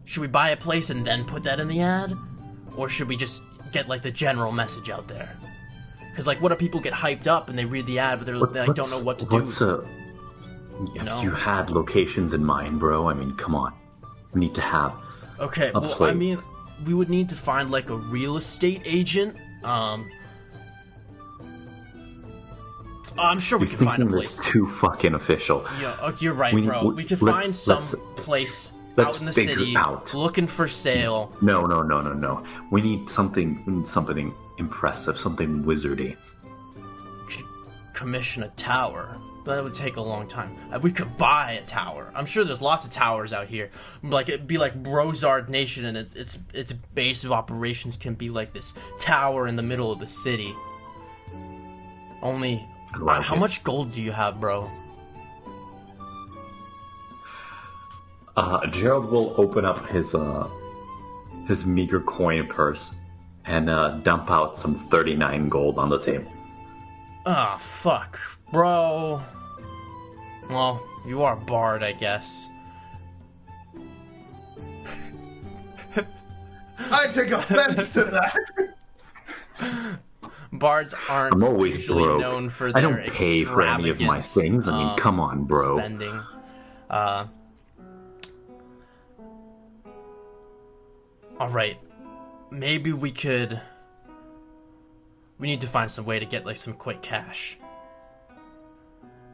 Should we buy a place and then put that in the ad? Or should we just get, like, the general message out there? Because, like, what if people get hyped up and they read the ad, but they like, don't know what to do? If you had locations in mind, bro, I mean, come on. We need to have okay, a well, place. I mean, we would need to find, like, a real estate agent. I'm sure we can find a place. It's too fucking official. Yeah, you're right, bro. We can find some place out in the city looking for sale. No. We need something impressive, something wizardy. Commission a tower. That would take a long time. We could buy a tower. I'm sure there's lots of towers out here. Like, it'd be like Brozard Nation, and its base of operations can be like this tower in the middle of the city. Only, how much gold do you have, bro? Gerald will open up his meager coin purse and dump out some 39 gold on the table. Ah, fuck. Bro. Well, you are a bard, I guess. I take offense to that. Bards aren't I'm always usually broke. known for their I don't pay for any of my things. I mean, come on, bro. Spending. Alright. Maybe we need to find some way to get, like, some quick cash.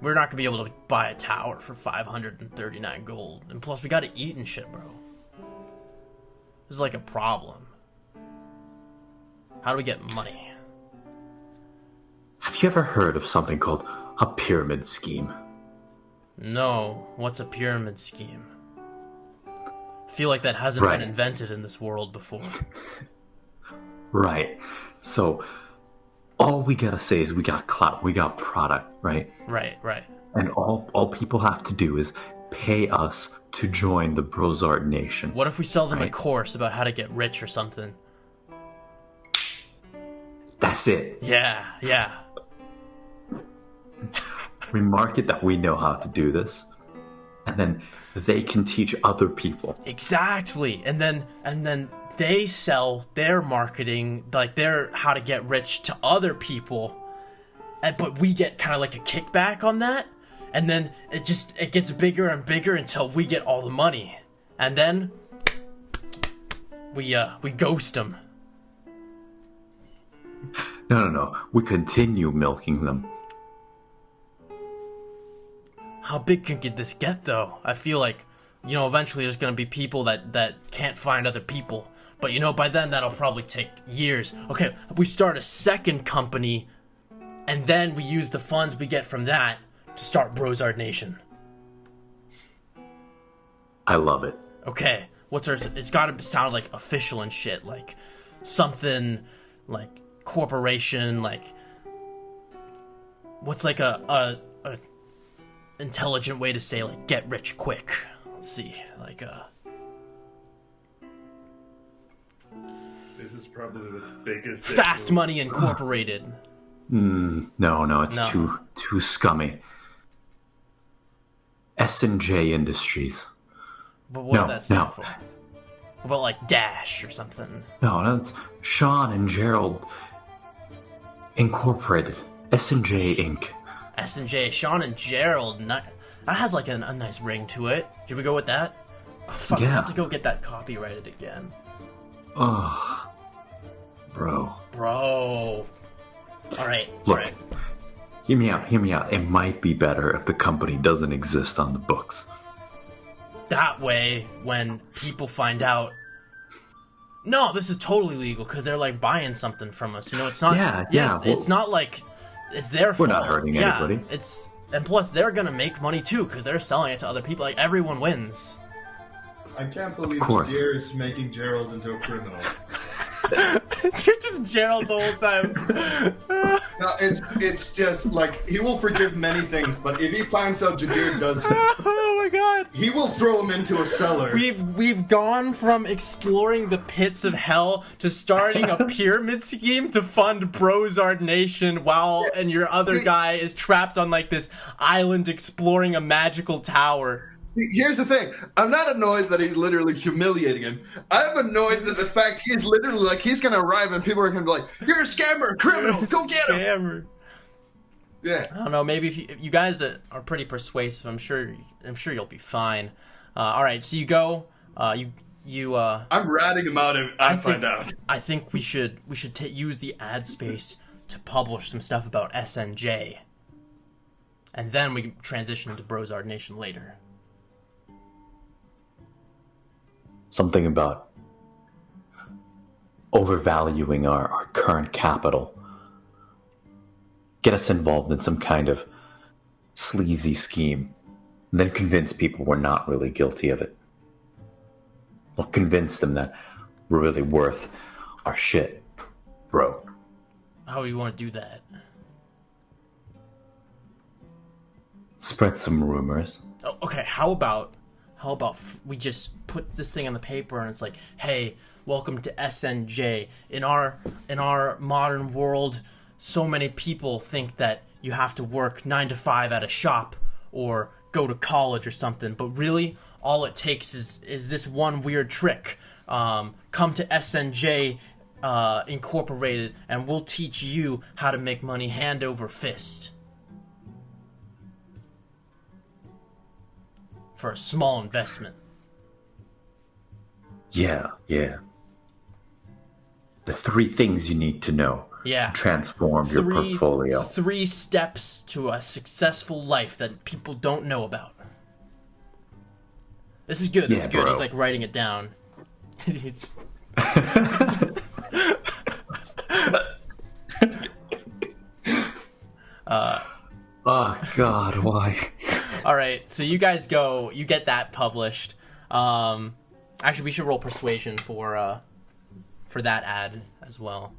We're not gonna be able to buy a tower for 539 gold. And plus, we gotta eat and shit, bro. This is like a problem. How do we get money? Have you ever heard of something called a pyramid scheme? No. What's a pyramid scheme? I feel like that hasn't Right. been invented in this world before. Right. So, all we gotta say is we got clout, we got product, right? Right. And all people have to do is pay us to join the Brozard Nation. What if we sell them a Right. course about how to get rich or something? That's it. Yeah. We market that we know how to do this, and then they can teach other people. Exactly. And then they sell their marketing, like their how to get rich to other people. But we get kind of like a kickback on that. And then it gets bigger and bigger until we get all the money. And then we ghost them. No. We continue milking them. How big can this get, though? I feel like, eventually there's going to be people that can't find other people. But, by then that'll probably take years. Okay, we start a second company, and then we use the funds we get from that to start Brozard Nation. I love it. Okay, it's got to sound like official and shit, like something like corporation, like what's like a intelligent way to say like get rich quick. Let's see, like This is probably the biggest. Fast Money Incorporated. No, it's No. too scummy. S&J Industries. But what does No, that stand no. for? What about like Dash or something? No, that's Sean and Gerald Incorporated. S&J Inc. S&J, Sean and Gerald. That has like a nice ring to it. Should we go with that? Oh, fuck, I Yeah. have to go get that copyrighted again. Ugh. Bro. Bro. Alright, Look. alright. Hear me out. It might be better if the company doesn't exist on the books. That way, when people find out, no, this is totally legal because they're like buying something from us. It's not. Yeah, It's not like it's their fault. We're not hurting anybody. And plus they're gonna make money too because they're selling it to other people. Like everyone wins. I can't believe course. Jair is making Gerald into a criminal. You're just Gerald the whole time. No, it's just like he will forgive many things, but if he finds out Jadir does this, Oh my god. he will throw him into a cellar. We've gone from exploring the pits of hell to starting a pyramid scheme to fund Brozard Nation and your other guy is trapped on like this island exploring a magical tower. Here's the thing. I'm not annoyed that he's literally humiliating him. I'm annoyed at the fact he's literally like, he's going to arrive and people are going to be like, you're a scammer, criminal, go get him. Scammer. Yeah. I don't know. Maybe if you guys are pretty persuasive, I'm sure you'll be fine. All right, so you go. You. I'm ratting him out if I find out. I think we should use the ad space to publish some stuff about SNJ, and then we can transition into Brozard Nation later. Something about overvaluing our current capital. Get us involved in some kind of sleazy scheme. And then convince people we're not really guilty of it. We'll convince them that we're really worth our shit, bro. How do you want to do that? Spread some rumors. Oh, okay, how about we just put this thing on the paper and it's like, hey, welcome to SNJ. In our modern world, so many people think that you have to work 9 to 5 at a shop or go to college or something, but really all it takes is this one weird trick. Come to SNJ Incorporated and we'll teach you how to make money hand over fist. For a small investment. Yeah. The 3 things you need to know Yeah. to transform your portfolio. 3 steps to a successful life that people don't know about. This is good. This Yeah, is good. bro. He's like writing it down. He's Oh God, why? All right, so you guys go. You get that published. Actually, we should roll persuasion for that ad as well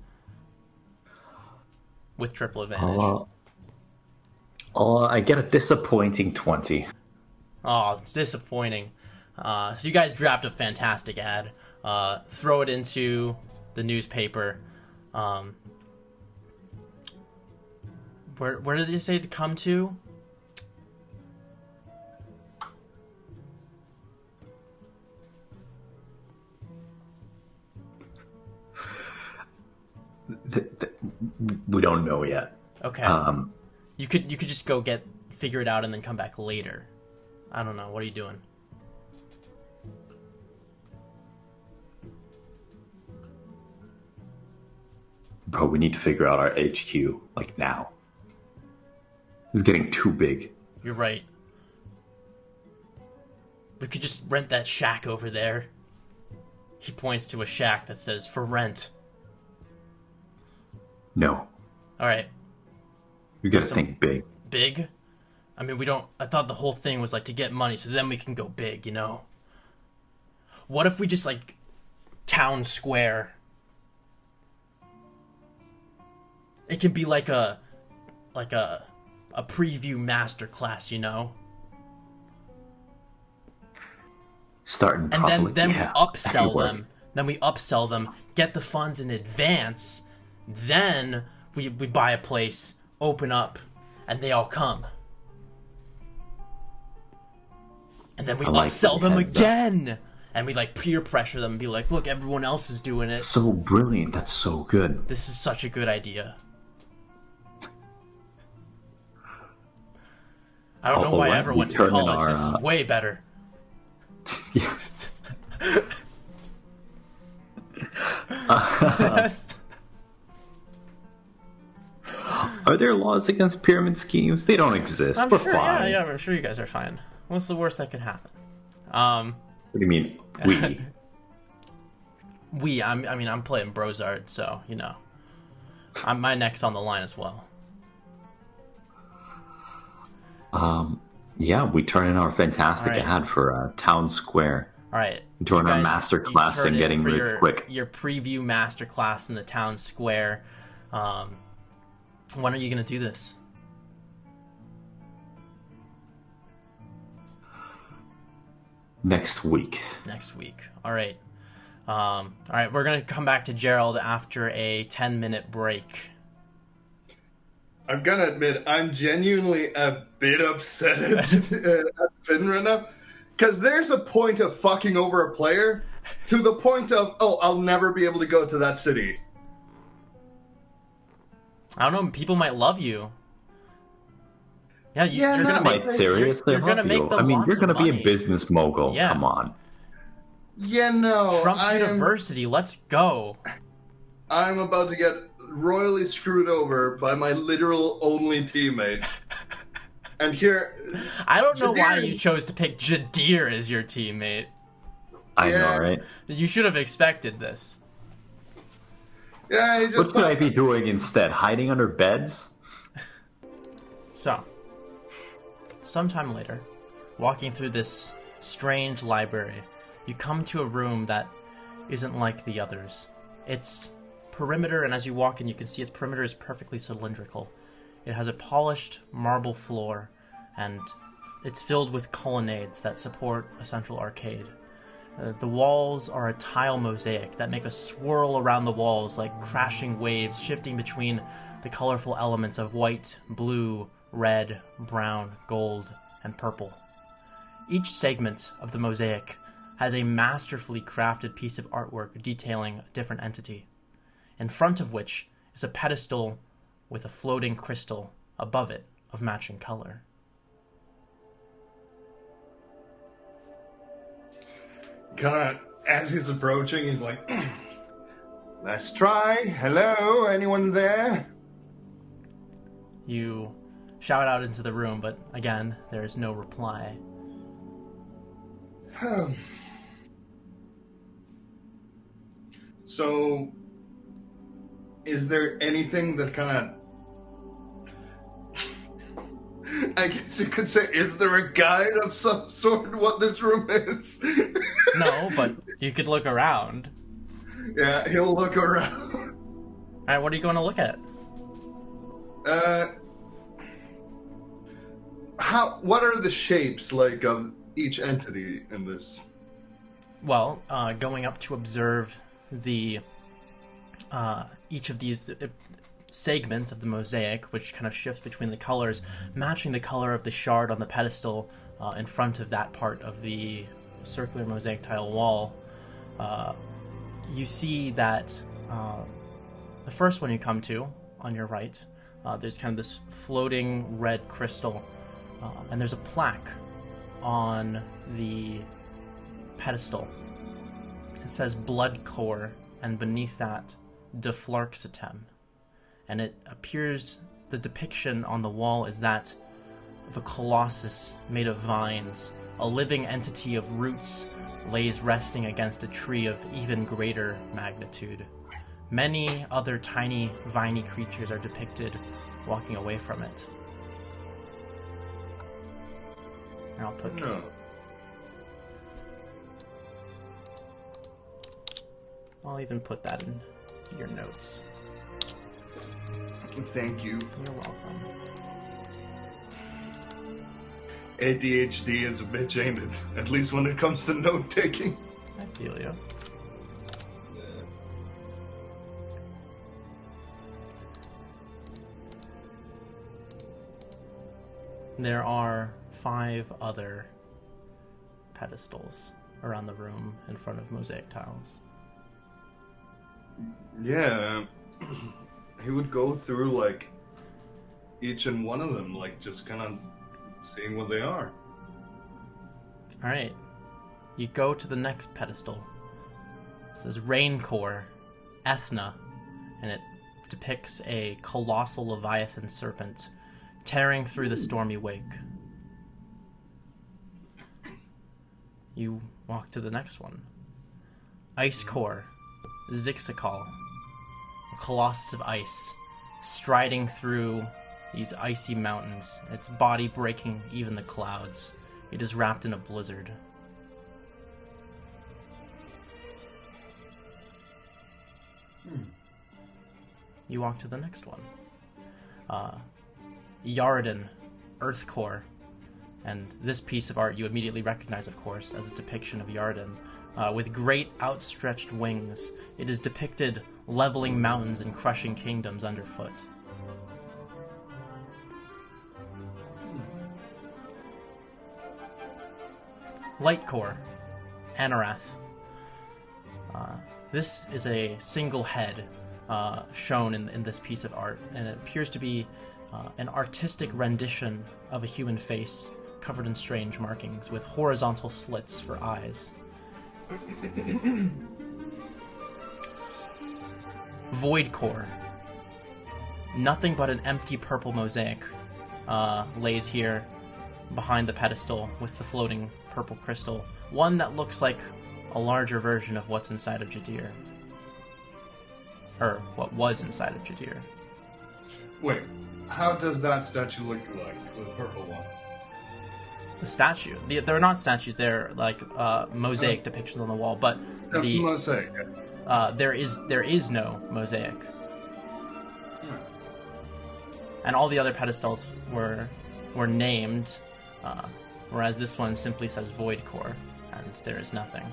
with triple advantage. I get a disappointing 20. Oh, it's disappointing. So you guys draft a fantastic ad, throw it into the newspaper. Where did you say to come to? We don't know yet. Okay. You could just go figure it out and then come back later. I don't know. What are you doing? Bro, we need to figure out our HQ, like now. It's getting too big. You're right. We could just rent that shack over there. He points to a shack that says for rent. No. Alright. We gotta think big. Big? I mean, we don't... I thought the whole thing was, like, to get money, so then we can go big, you know? What if we just, like, town square? It can be like a preview masterclass, you know? Starting And probably, then yeah, we upsell everywhere. them. Then we upsell them, get the funds in advance. Then we buy a place, open up, and they all come. And then we I like upsell the them heads up. again. And we like peer pressure them and be like, look, everyone else is doing it. So brilliant. That's so good. This is such a good idea. I don't know why I ever went to turn in college. our, This is way better. Yeah. Are there laws against pyramid schemes? They don't exist. I'm We're sure, fine. yeah, I'm sure you guys are fine. What's the worst that could happen? What do you mean, we? I'm playing Brozard, so, you know. My neck's on the line as well. Yeah, we turn in our fantastic All right. ad for Town Square. Alright. Join you our guys- master you class turn and in getting for rich quick. Your preview master class in the town square. When are you going to do this? Next week. Next week. Alright. Alright, we're going to come back to Gerald after a 10-minute break. I'm gonna admit, I'm genuinely a bit upset at Finra now, because there's a point of fucking over a player to the point of, oh, I'll never be able to go to that city. I don't know, people might love you. Yeah, Yeah, you're no, gonna Might make seriously you're gonna help make you. them I mean, lots you're of gonna be money. a business mogul. Yeah. Come on. Yeah, no, Trump I am, University. Let's go. I'm about to get royally screwed over by my literal only teammate. And here, I don't know why Jadir- you chose to pick Jadir as your teammate. I Yeah. know, right? You should have expected this. yeah, he just What could I be doing instead? Hiding under beds? So, sometime later, walking through this strange library, you come to a room that isn't like the others. Its perimeter, and as you walk in, you can see its perimeter is perfectly cylindrical. It has a polished marble floor, and it's filled with colonnades that support a central arcade. The walls are a tile mosaic that make a swirl around the walls like crashing waves, shifting between the colorful elements of white, blue, red, brown, gold, and purple. Each segment of the mosaic has a masterfully crafted piece of artwork detailing a different entity, in front of which is a pedestal with a floating crystal above it of matching color. kind of, as he's approaching, he's like, let's try. Hello, anyone there? You shout out into the room, but again, there is no reply. So, is there anything that kind of I guess you could say, is there a guide of some sort what this room is? No, but you could look around. Yeah, he'll look around. Alright, what are you going to look at? What are the shapes, like, of each entity in this? Well, going up to observe the each of these segments of the mosaic, which kind of shifts between the colors, matching the color of the shard on the pedestal in front of that part of the circular mosaic tile wall. You see that the first one you come to, on your right, there's kind of this floating red crystal, and there's a plaque on the pedestal. It says Blood Core, and beneath that, De Flarxitem. And it appears, the depiction on the wall is that of a colossus made of vines. A living entity of roots lays resting against a tree of even greater magnitude. Many other tiny, viney creatures are depicted walking away from it. And I'll put... No. I'll even put that in your notes. Thank you. You're welcome. ADHD is a bitch, ain't it? At least when it comes to note-taking. I feel you. There are 5 other pedestals around the room in front of mosaic tiles. Yeah, he would go through, like, each and one of them, like, just kind of seeing what they are. Alright. You go to the next pedestal. It says Raincore, Ethna, and it depicts a colossal leviathan serpent tearing through the stormy wake. You walk to the next one. Icecore, Zixikal, a colossus of ice, striding through these icy mountains, its body breaking even the clouds. It is wrapped in a blizzard. You walk to the next one. Yaradin, Earthcore, and this piece of art you immediately recognize, of course, as a depiction of Yaradin. With great outstretched wings, it is depicted leveling mountains and crushing kingdoms underfoot. Lightcore, Anarath. This is a single head shown in this piece of art, and it appears to be an artistic rendition of a human face covered in strange markings with horizontal slits for eyes. Voidcore. Nothing but an empty purple mosaic lays here behind the pedestal with the floating purple crystal. One that looks like a larger version of what's inside of Jadir. Or what was inside of Jadir. Wait, how does that statue look like, the purple one? The statue. They're not statues, they're like mosaic depictions on the wall, but the mosaic. there is no mosaic. And all the other pedestals were named, whereas this one simply says Voidcore, and there is nothing.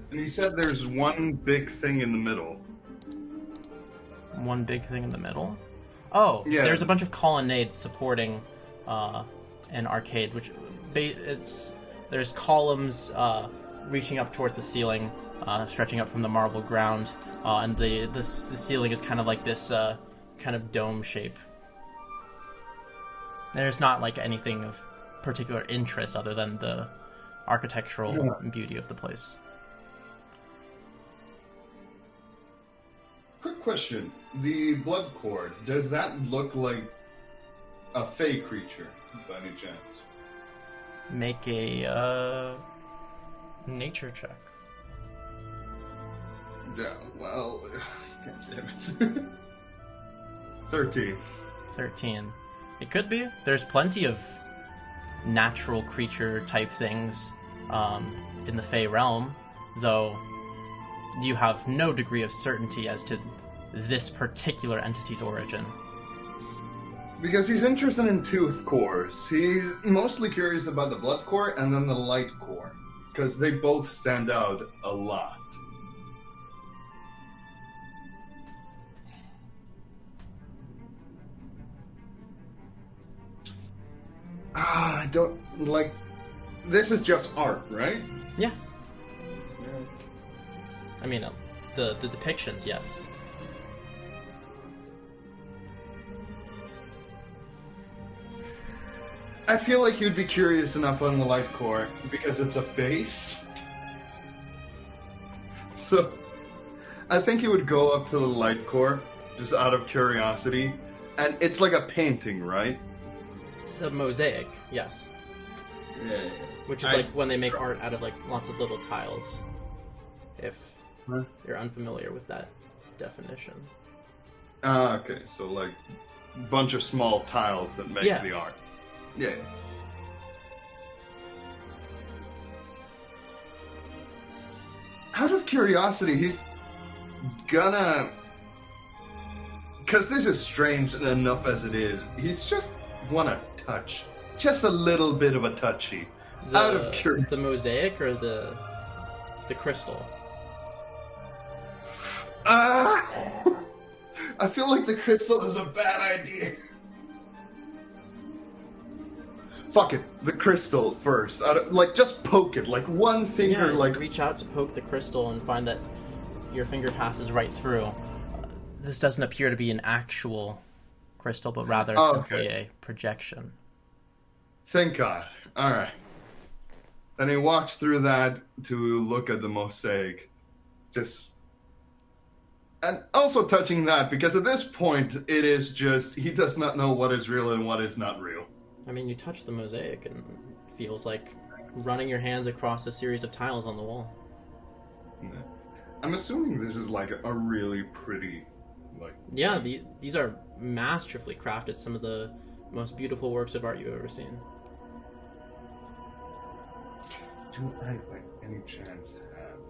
And he said there's one big thing in the middle. One big thing in the middle? Oh, yeah. There's a bunch of colonnades supporting an arcade, which there's columns reaching up towards the ceiling, stretching up from the marble ground, and the ceiling is kind of like this kind of dome shape. There's not like anything of particular interest other than the architectural beauty of the place. Quick question. The blood cord, does that look like a fey creature, by any chance? Make a nature check. Yeah, well, God damn it. 13. 13. It could be. There's plenty of natural creature type things in the Fey realm, though you have no degree of certainty as to this particular entity's origin. Because he's interested in tooth cores. He's mostly curious about the blood core and then the light core. Because they both stand out a lot. I don't, like, this is just art, right? Yeah. I mean, the depictions, yes. I feel like you'd be curious enough on the light core because it's a face. So, I think you would go up to the light core just out of curiosity, and it's like a painting, right? A mosaic, yes. Yeah. Which is like when they make art out of like lots of little tiles. If you're unfamiliar with that definition. Okay, so like a bunch of small tiles that make the art. Yeah. Out of curiosity, he's gonna... Because this is strange enough as it is, he's just wanna touch. Just a little bit of a touchy. Out of curiosity. The mosaic or the crystal? I feel like the crystal is a bad idea. Fuck it, the crystal first. Like, just poke it, like one finger, like... reach out to poke the crystal and find that your finger passes right through. This doesn't appear to be an actual crystal, but rather simply a projection. Thank God. Alright. Then he walks through that to look at the mosaic. And also touching that, because at this point, it is just... He does not know what is real and what is not real. I mean, you touch the mosaic and it feels like running your hands across a series of tiles on the wall. Yeah. I'm assuming this is like a really pretty, like... Yeah, these are masterfully crafted, some of the most beautiful works of art you've ever seen. Do I, by any chance, have...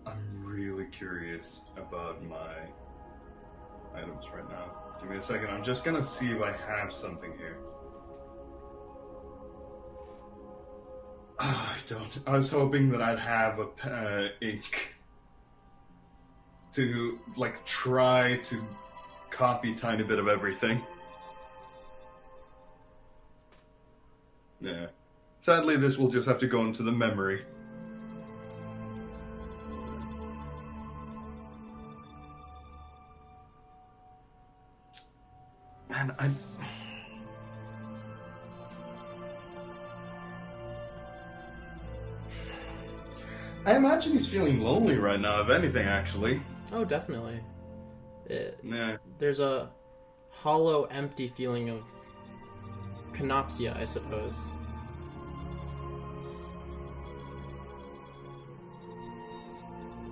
I'm really curious about my items right now. Give me a second. I'm just gonna see if I have something here. I don't. I was hoping that I'd have a ink to like try to copy a tiny bit of everything. Yeah. Sadly, this will just have to go into the memory. Man, I imagine he's feeling lonely right now, if anything, actually. Oh, definitely. Yeah. There's a hollow, empty feeling of canoxia, I suppose.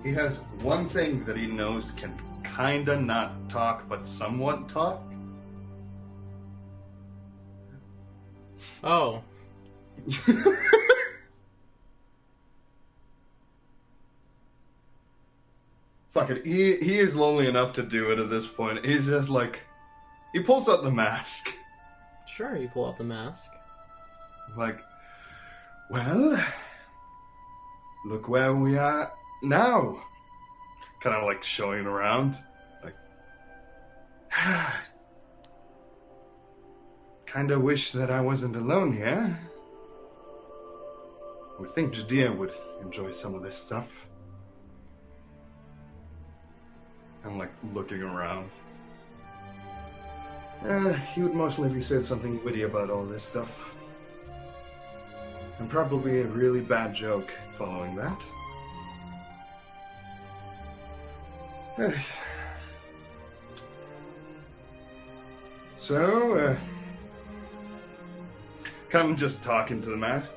He has one thing that he knows can kinda not talk, but somewhat talk. Oh. Fuck it. He is lonely enough to do it at this point. He's just like... He pulls out the mask. Sure, you pull out the mask. Like, well... Look where we are now. Kind of like showing around. Like... Kinda wish that I wasn't alone here. I would think Judea would enjoy some of this stuff. I'm like looking around. He would most likely say something witty about all this stuff. And probably a really bad joke following that. So, kind of just talking to the mat.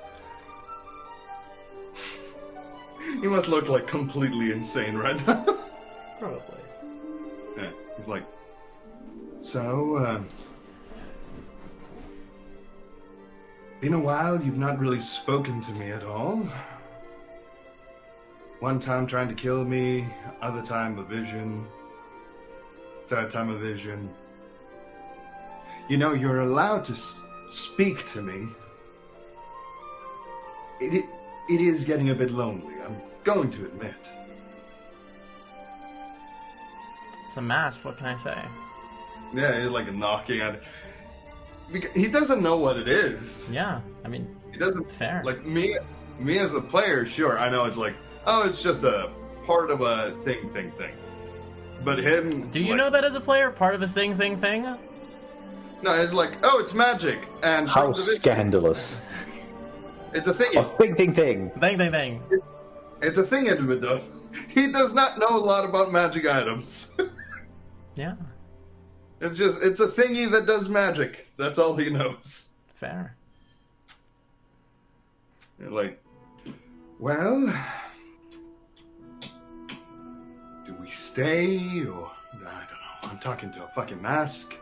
He must look like completely insane right now. Probably. Yeah, he's like, so, been a while, you've not really spoken to me at all. One time trying to kill me, other time a vision, third time a vision. You know, you're allowed to speak to me. It is getting a bit lonely, I'm going to admit. It's a mask, what can I say? Yeah, he's like knocking at it. Because he doesn't know what it is. Yeah, I mean, He doesn't. fair. Like, me as a player, sure, I know it's like, oh, it's just a part of a thing. But him... Do you like, know that as a player? Part of a thing? No, it's like, oh, it's magic. And How from the vision- scandalous. It's a thing. A thing. Thing. It's a thing, Edmund, though. He does not know a lot about magic items. Yeah, It's a thingy that does magic. That's all he knows. fair. You're like, well, do we stay or I don't know. I'm talking to a fucking mask.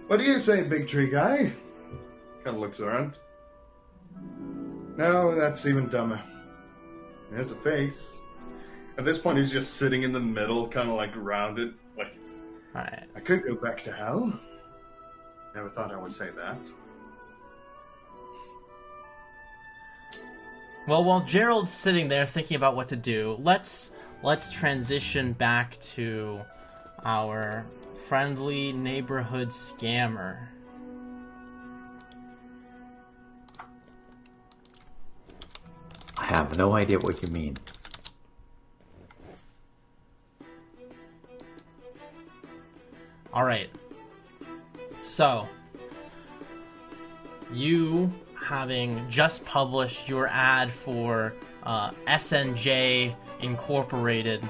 What do you say, big tree guy? Kind of looks around. No, that's even dumber. There's a face. At this point, he's just sitting in the middle, kind of like rounded. Like, Alright. I could go back to hell. Never thought I would say that. Well, while Gerald's sitting there thinking about what to do, let's transition back to our friendly neighborhood scammer. I have no idea what you mean. Alright. So, you having just published your ad for SNJ Incorporated,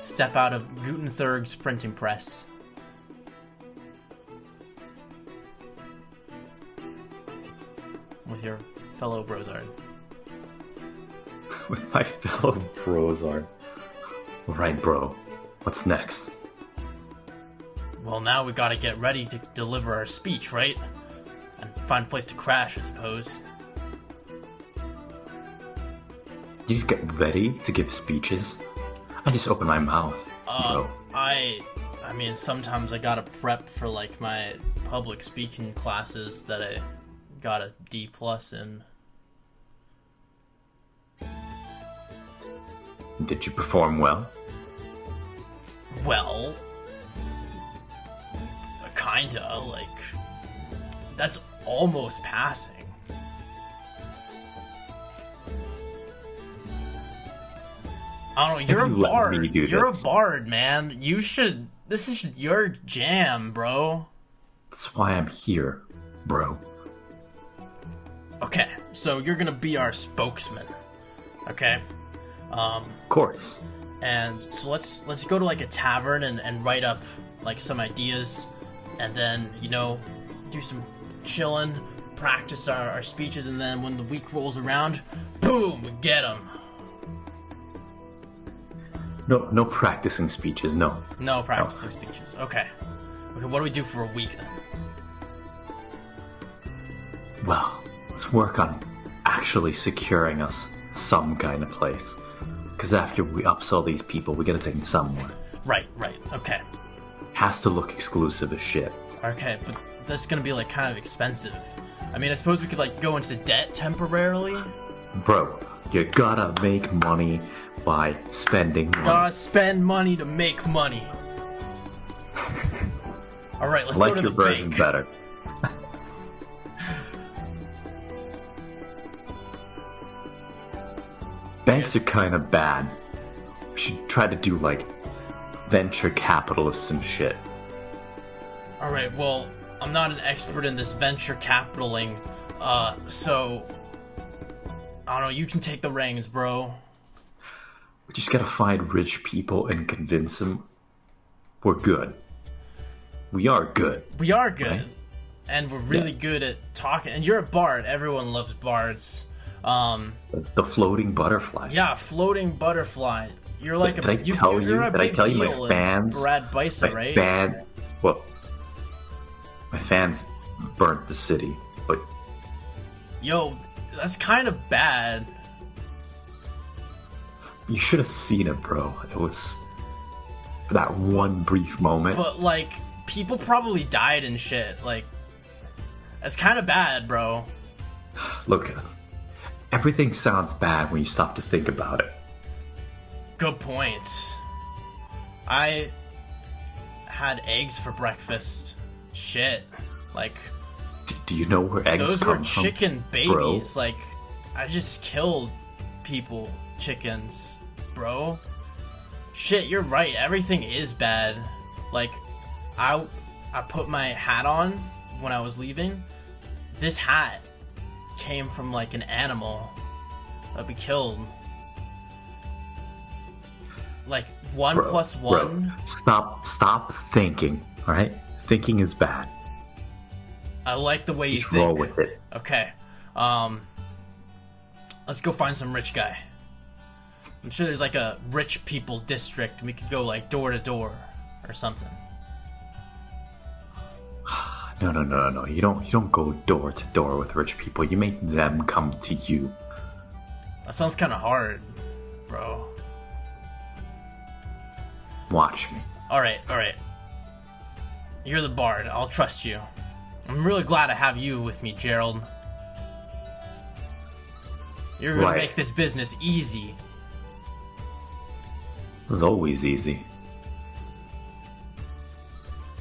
step out of Gutenberg's printing press. With your fellow Brozard. With my fellow Brozard. Right, bro. What's next? Well, now we gotta get ready to deliver our speech, right? And find a place to crash, I suppose. You get ready to give speeches? I just open my mouth, bro. I mean, sometimes I gotta prep for, like, my public speaking classes that I got a D+ in. Did you perform well? Well, kinda, like, that's almost passing. I don't know, you're a you let bard. me do You're this? a bard, man. This is your jam, bro. That's why I'm here, bro. Okay, so you're gonna be our spokesman. Okay? Of course. And so let's go to like a tavern and write up like some ideas, and then, you know, do some chilling, practice our speeches, and then when the week rolls around, boom, we get them. No practicing speeches, no. No practicing speeches. Okay, what do we do for a week then? Well, let's work on actually securing us some kind of place. Because after we upsell these people, we gotta take them somewhere. Right, okay. Has to look exclusive as shit. Okay, but that's gonna be like kind of expensive. I mean, I suppose we could like go into debt temporarily. Bro, you gotta make money by spending money. Gotta spend money to make money. Alright, let's I go like to your the version bank. better. Banks are kind of bad. We should try to do like venture capitalists and shit. Alright, well, I'm not an expert in this venture capitaling, so I don't know, you can take the reins, bro. We just gotta find rich people and convince them we're good. We are good. We are good. Right? And we're really good at talking. And you're a bard. Everyone loves bards. The floating butterfly. Yeah, floating butterfly. You're like Did I tell you? You're a Did I big tell you deal my in fans? Brad Bison, right? Well, my fans burnt the city, but Yo, that's kind of bad. you should have seen it, bro. It was for that one brief moment. But like, people probably died and shit. Like, that's kind of bad, bro. Look, everything sounds bad when you stop to think about it. Good point. I had eggs for breakfast. Shit. Like, Do you know where eggs those come were from? chicken bro? babies. Like, I just killed chickens, bro. Shit, you're right. Everything is bad. Like, I put my hat on when I was leaving. This hat came from like an animal that we killed. Like, one Bro, plus bro, one. Stop thinking. All right, thinking is bad. I like the way you Just think. roll with it. Okay. Let's go find some rich guy. I'm sure there's like a rich people district. We could go like door to door or something. No. You don't go door to door with rich people. You make them come to you. That sounds kind of hard, bro. Watch me. All right. You're the bard. I'll trust you. I'm really glad to have you with me, Gerald. You're gonna Right. make this business easy. It was always easy.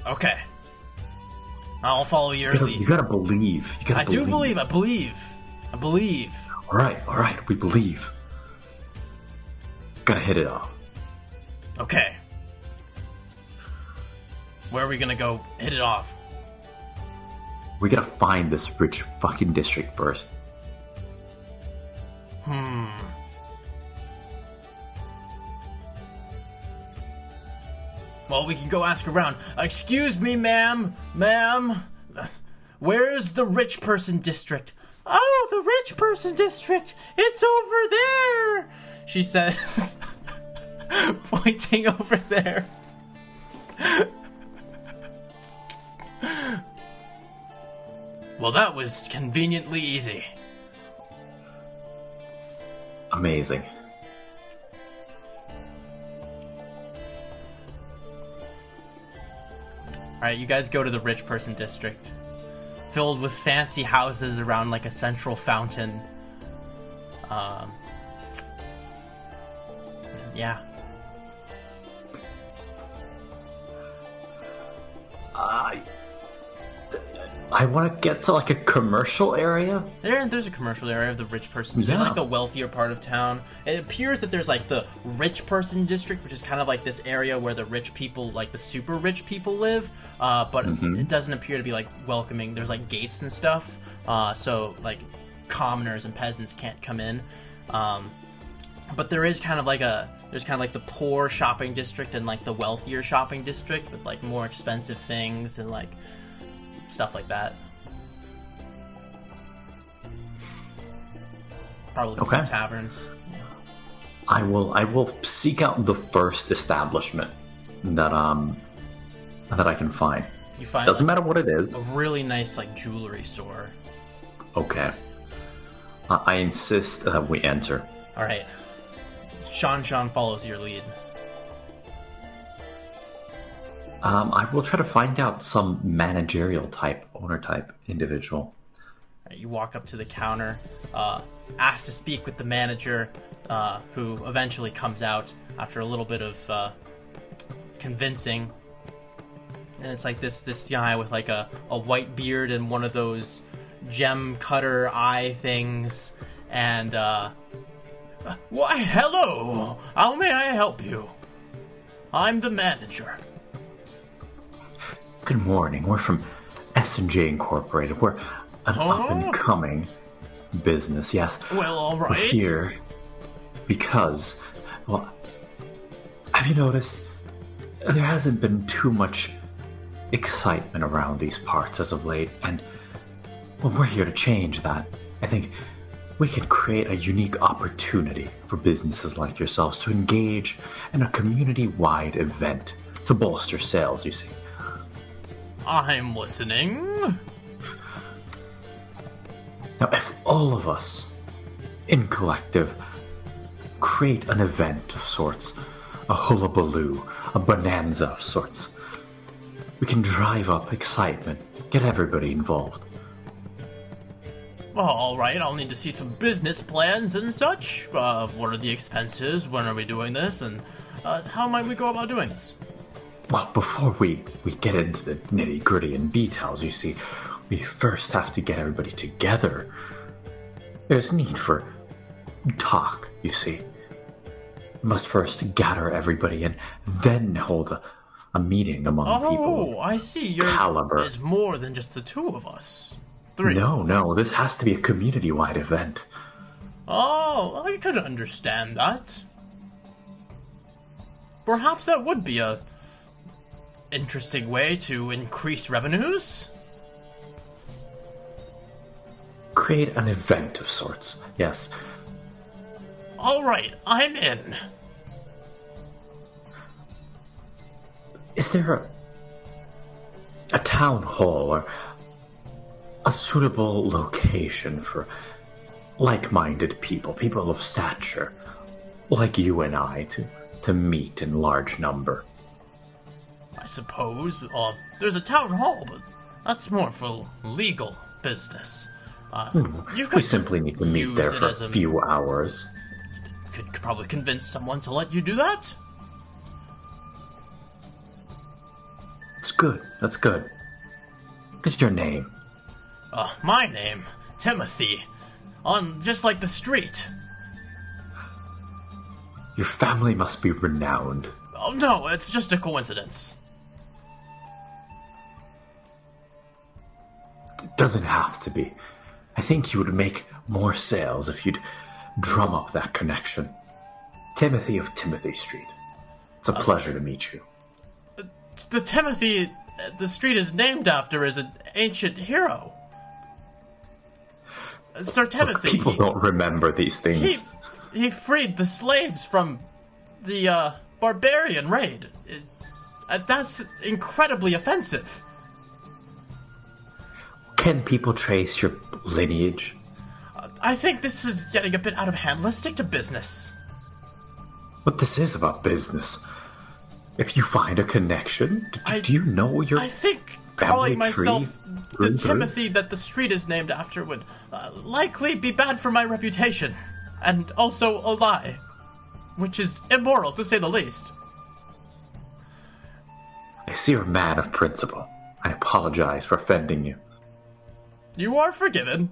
Okay. I'll follow your You lead. gotta believe. You gotta I do believe. I believe. All right. We believe. Gotta hit it off. Okay. Where are we gonna go hit it off? We gotta find this rich fucking district first. Well, we can go ask around. Excuse me, ma'am. Where's the rich person district? Oh, the rich person district. It's over there, she says, pointing over there. Well, that was conveniently easy. Amazing. Alright, you guys go to the rich person district. Filled with fancy houses around like a central fountain. Yeah. I want to get to like a commercial area. There's a commercial area of the rich person district. Yeah. There's like the wealthier part of town. It appears that there's like the rich person district, which is kind of like this area where the rich people, like the super rich people live. But it doesn't appear to be like welcoming. There's like gates and stuff. So like commoners and peasants can't come in. But there is kind of like there's kind of like the poor shopping district and like the wealthier shopping district with like more expensive things and like stuff like that. Probably Okay. some taverns. I will seek out the first establishment that I can find. You find Doesn't like, matter what it is. a really nice like jewelry store. Okay. I insist that we enter. All right. Sean follows your lead. I will try to find out some managerial type, owner type individual. All right, you walk up to the counter, ask to speak with the manager, who eventually comes out after a little bit of convincing. And it's like this guy with like a white beard and one of those gem cutter eye things. And, why, hello! How may I help you? I'm the manager. Good morning. We're from S&J Incorporated. We're an up-and-coming business, yes. Well, all We're right. here because, well, have you noticed there hasn't been too much excitement around these parts as of late, and well, we're here to change that. I think we can create a unique opportunity for businesses like yourselves to engage in a community-wide event to bolster sales, you see. I'm listening. Now, if all of us, in collective, create an event of sorts, a hullabaloo, a bonanza of sorts, we can drive up excitement, get everybody involved. Well, alright, I'll need to see some business plans and such. What are the expenses? When are we doing this? And how might we go about doing this? Well, before we get into the nitty-gritty and details, you see, we first have to get everybody together. There's need for talk, you see. We must first gather everybody and then hold a meeting among people. Oh, I see. Your caliber. Is more than just the two of us. Three. No, this has to be a community-wide event. Oh, I could understand that. Perhaps that would be a interesting way to increase revenues. Create an event of sorts, yes. Alright, I'm in. Is there a town hall or a suitable location for like-minded people of stature, like you and I, to meet in large number? I suppose. There's a town hall, but that's more for legal business. We simply need to meet there for a few hours. Could probably convince someone to let you do that. That's good. What's your name? My name, Timothy. Just like the street. Your family must be renowned. Oh no, it's just a coincidence. It doesn't have to be. I think you would make more sales if you'd drum up that connection. Timothy of Timothy Street. It's a pleasure to meet you. The Timothy the street is named after is an ancient hero. Sir Timothy. Look, people don't remember these things. He freed the slaves from the barbarian raid. That's incredibly offensive. Can people trace your lineage? I think this is getting a bit out of hand. Let's stick to business. But this is about business. If you find a connection, do you know your I think calling myself the Timothy that the street is named after would likely be bad for my reputation. And also a lie. Which is immoral, to say the least. I see you're a man of principle. I apologize for offending you. You are forgiven.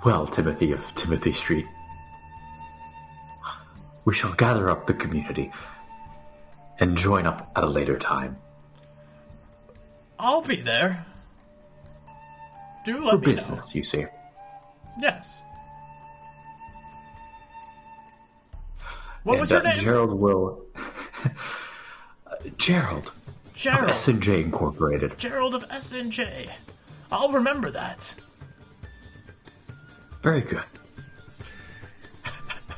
Well, Timothy of Timothy Street, we shall gather up the community and join up at a later time. I'll be there. Do let for me business, know. You see. Yes. What was your name? Gerald will... Gerald. Gerald. Of S&J Incorporated. Gerald of S&J. I'll remember that. Very good.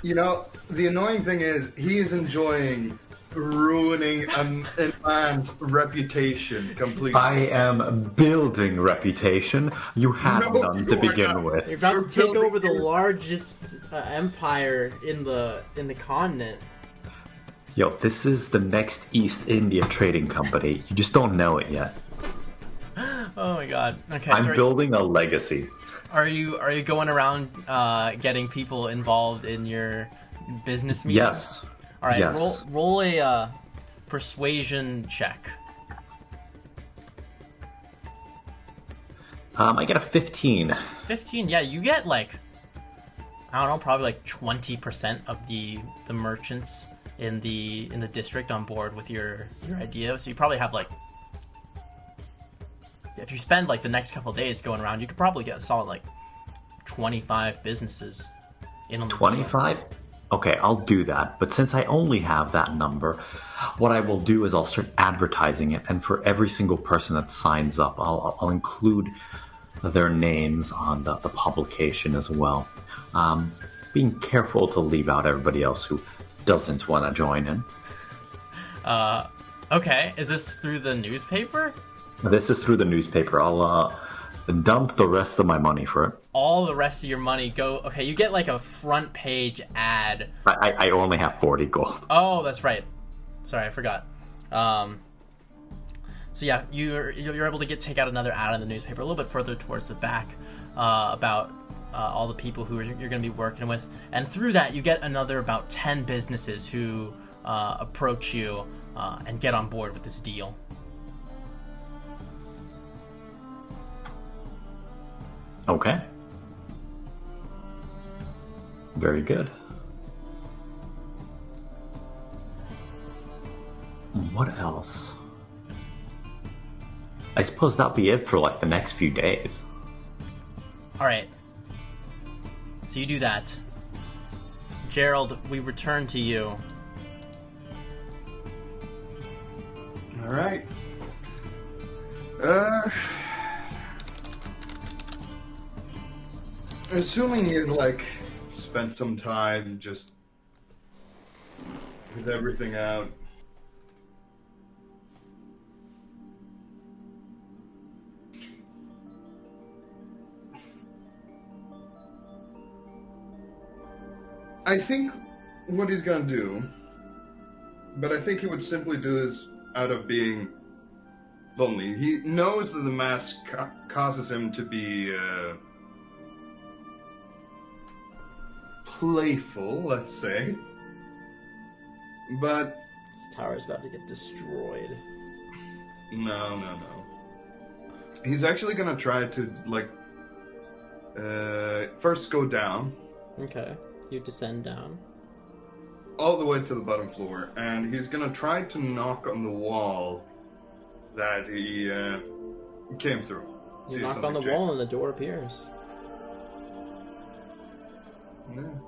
You know, the annoying thing is, he is enjoying ruining a man's reputation completely. I am building reputation. You have none to begin with. You're about to take over the largest empire in the continent. Yo, this is the next East India Trading Company. You just don't know it yet. Oh my god. Okay, I'm building a legacy. Are you going around getting people involved in your business meetings? Yes. All right. Yes. Roll a persuasion check. I get a 15. 15. Yeah, you get like I don't know, probably like 20% of the merchants in the district on board with your idea. So you probably have like, if you spend like the next couple of days going around, you could probably get a solid like 25 businesses in on the 25? Okay, I'll do that. But since I only have that number, what I will do is I'll start advertising it, and for every single person that signs up, I'll include their names on the publication as well. Being careful to leave out everybody else who doesn't want to join in. Okay. Is this through the newspaper? This is through the newspaper. I'll dump the rest of my money for it. All the rest of your money go... Okay, you get like a front page ad. I only have 40 gold. Oh, that's right. Sorry, I forgot. So yeah, you're able to take out another ad in the newspaper a little bit further towards the back about all the people who you're going to be working with, and through that you get another about 10 businesses who approach you and get on board with this deal. Okay. Very good. What else? I suppose that'll be it for like the next few days. Alright. So you do that. Gerald, we return to you. Alright. Assuming he's like spent some time just with everything out. I think what he's gonna do, but I think he would simply do this out of being lonely. He knows that the mask causes him to be playful, let's say. But This tower's about to get destroyed. no. He's actually gonna try to like first go down Okay. You descend down. all the way to the bottom floor, and he's gonna try to knock on the wall that he came through. See You if knock on something the wall and the door appears. changed. Yeah.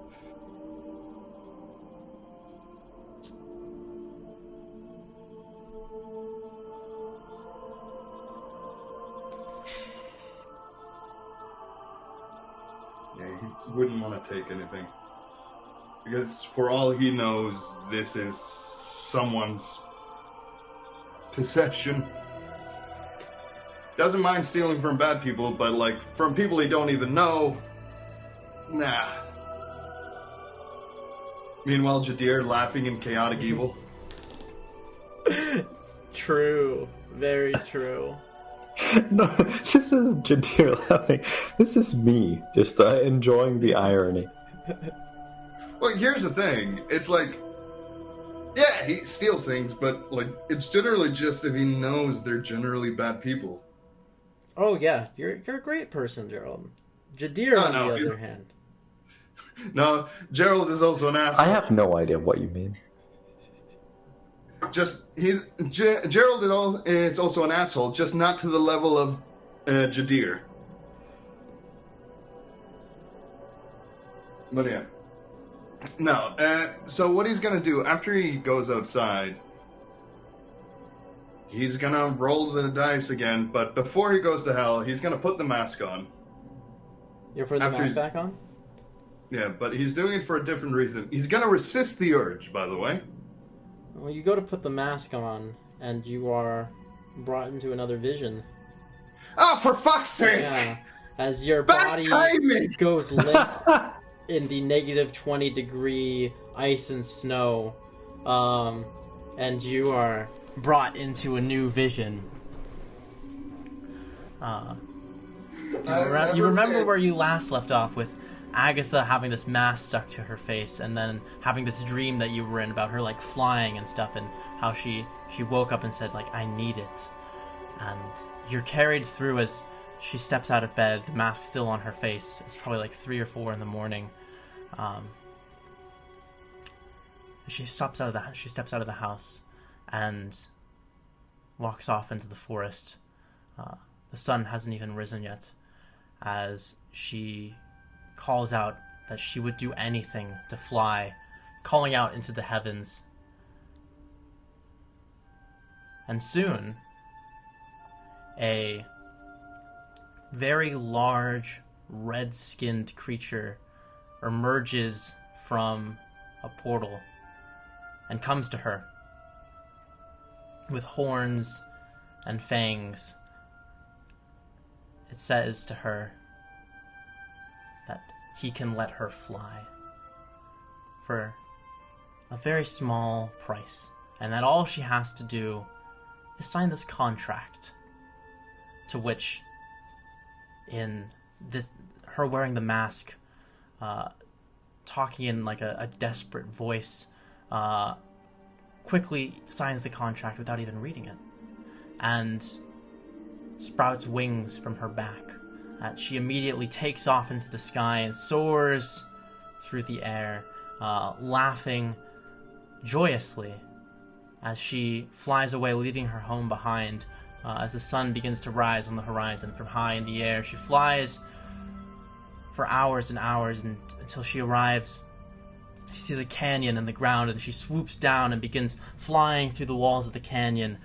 Yeah, he wouldn't want to take anything. Because for all he knows, this is someone's possession. Doesn't mind stealing from bad people, but like from people he don't even know, nah. Meanwhile, Jadir laughing in chaotic evil. True. Very true. No, this isn't Jadir laughing. This is me just enjoying the irony. Well, here's the thing. It's like, yeah, he steals things, but like it's generally just if he knows they're generally bad people. Oh yeah, you're a great person, Gerald. Jadir, on no, the you- other hand. No, Gerald is also an asshole. I have no idea what you mean. Just Gerald is also an asshole, just not to the level of Jadir. But yeah, no. So what he's gonna do after he goes outside, he's gonna roll the dice again. But before he goes to hell, he's gonna put the mask on. You're putting the After mask he's- back on? Yeah, but he's doing it for a different reason. He's gonna resist the urge, by the way. Well, you go to put the mask on, and you are brought into another vision. Ah, for fuck's sake! Yeah. As your Bad body timing! goes limp in the negative 20-degree ice and snow, and you are Brought into a new vision. You remember where you last left off with Agatha having this mask stuck to her face, and then having this dream that you were in about her like flying and stuff, and how she woke up and said like, I need it. And you're carried through as she steps out of bed, the mask still on her face. It's probably like 3 or 4 in the morning. She steps out of the house and walks off into the forest. The sun hasn't even risen yet, as she calls out that she would do anything to fly, calling out into the heavens. And soon, a very large, red-skinned creature emerges from a portal and comes to her with horns and fangs. It says to her that he can let her fly for a very small price, and that all she has to do is sign this contract, to which, in this, her wearing the mask, talking in like a desperate voice, quickly signs the contract without even reading it, and sprouts wings from her back. She immediately takes off into the sky and soars through the air, laughing joyously as she flies away, leaving her home behind. As the sun begins to rise on the horizon from high in the air, she flies for hours and hours until she arrives. She sees a canyon in the ground, and she swoops down and begins flying through the walls of the canyon,